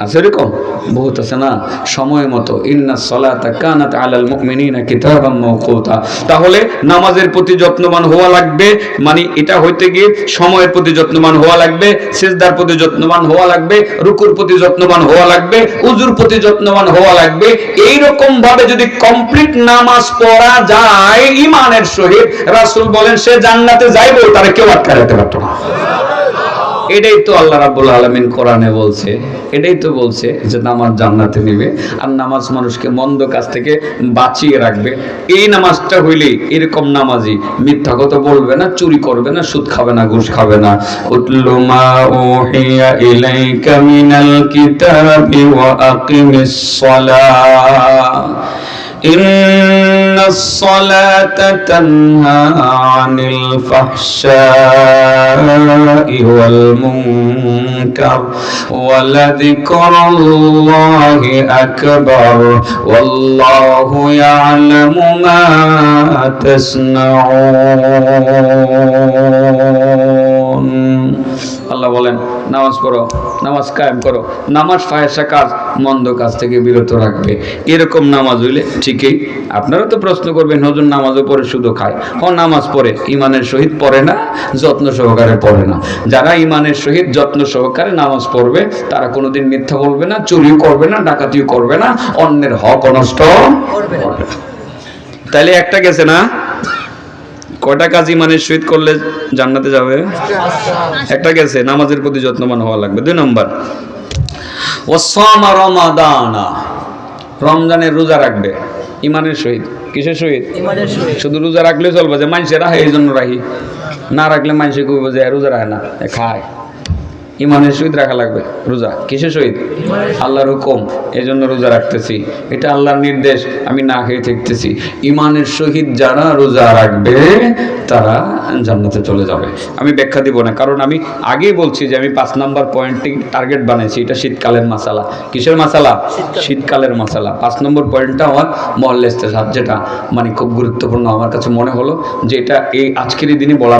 [SPEAKER 1] আছে এরকম বহুত আছে না? সময় মতো ইন্নাস সালাতা কানাত আলাল মুমিনিনা কিতাবাম মাওকুতা। তাহলে নামাজের প্রতি যত্নবান হওয়া লাগবে, মানে এটা হইতে গিয়ে সময়ের প্রতি যত্নবান হওয়া লাগবে, সিজদার প্রতি যত্নবান হওয়া লাগবে, রুকুর প্রতি যত্নবান হওয়া লাগবে, উজুর প্রতি যত্নবান হওয়া লাগবে। এই রকম ভাবে যদি কমপ্লিট নামাজ পড়া যায় ঈমানের সহিত, রাসূল বলেন সে জান্নাতে যাইবে, তারে কেউ আটকাতে পারতো না। এটাই তো আল্লাহ রাব্বুল আলামিন কোরআনে বলছে, এটাই তো বলছে যে নামাজ জান্নাতে নিবে। আর নামাজ মানুষকে মন্দ কাজ থেকে বাঁচিয়ে রাখবে। এই নামাজটা হইলে এরকম নামাজি মিথ্যা কথা বলবে না, চুরি করবে না, সুদ খাবে না, ঘুষ খাবে না। উতলু মা উহিয়া ইলাইকা মিনাল কিতাবি ওয়া আকিমিস সালাহ ইন্নাস সালাতা তানহা আনিল ফাহশাই ওয়াল মুনকার ওয়া লাযিকরুল্লাহি আকবার ওয়াল্লাহু ইয়ালামু মা তাসনাউন। আল্লাহ বলেন নামাজ পড়ো, নামাজ কায়েম করো, নামাজ ফাহেসা কাজ মন্দ কাজ থেকে বিরত রাখবে। এরকম নামাজ হইলে ঠিকই। আপনারা তো প্রশ্ন করবেন হুজুর নামাজও পড়ে শুধু খায়। নামাজ পড়ে, ইমানের সহিত পড়ে না, যত্ন সহকারে পড়ে না। যারা ইমানের সহিত যত্ন সহকারে নামাজ পড়বে তারা কোনোদিন মিথ্যা বলবে না, চুরিও করবে না, ডাকাতিও করবে না, অন্যের হক নষ্ট করবে না। তাইলে একটা গেছে না? কয়টা কাজ ইমানের সহিত করলে জান্নাতে যাবে? একটা গেছে, নামাজের প্রতি যত্নবান হওয়া লাগবে। 2 নম্বর ওয়াসামা রমাদানা, রমজানের রোজা রাখবে ইমানের সহিত। কিসের সহিত? ইমানের সহিত। শুধু রোজা রাখলে চলবে যে মানুষে রাখে এই জন্য রাখি, না রাখলে মানুষে কইবে যে রোজা রাখে না, খায়। ইমানের সহিত রাখা লাগবে রোজা। কিসের সহিত? আল্লাহর হুকুম, এই জন্য রোজা রাখতেছি, এটা আল্লাহর নির্দেশ, আমি না খেয়ে থাকতেছি। ইমানের সহিত যারা রোজা রাখবে তারা জান্নাতে চলে যাবে। আমি ব্যাখ্যা দিব না, কারণ আমি আগেই বলছি যে আমি 5 নম্বর পয়েন্টটি টার্গেট বানাইছি। এটা শীতকালের মাসালা। কিসের মাসালা? শীতকালের মাসালা। 5 নম্বর পয়েন্টটা আমার মহল্লা ইস্তেহাদ, যেটা মানে খুব গুরুত্বপূর্ণ আমার কাছে মনে হলো যে এটা এই আজকের দিনে বলা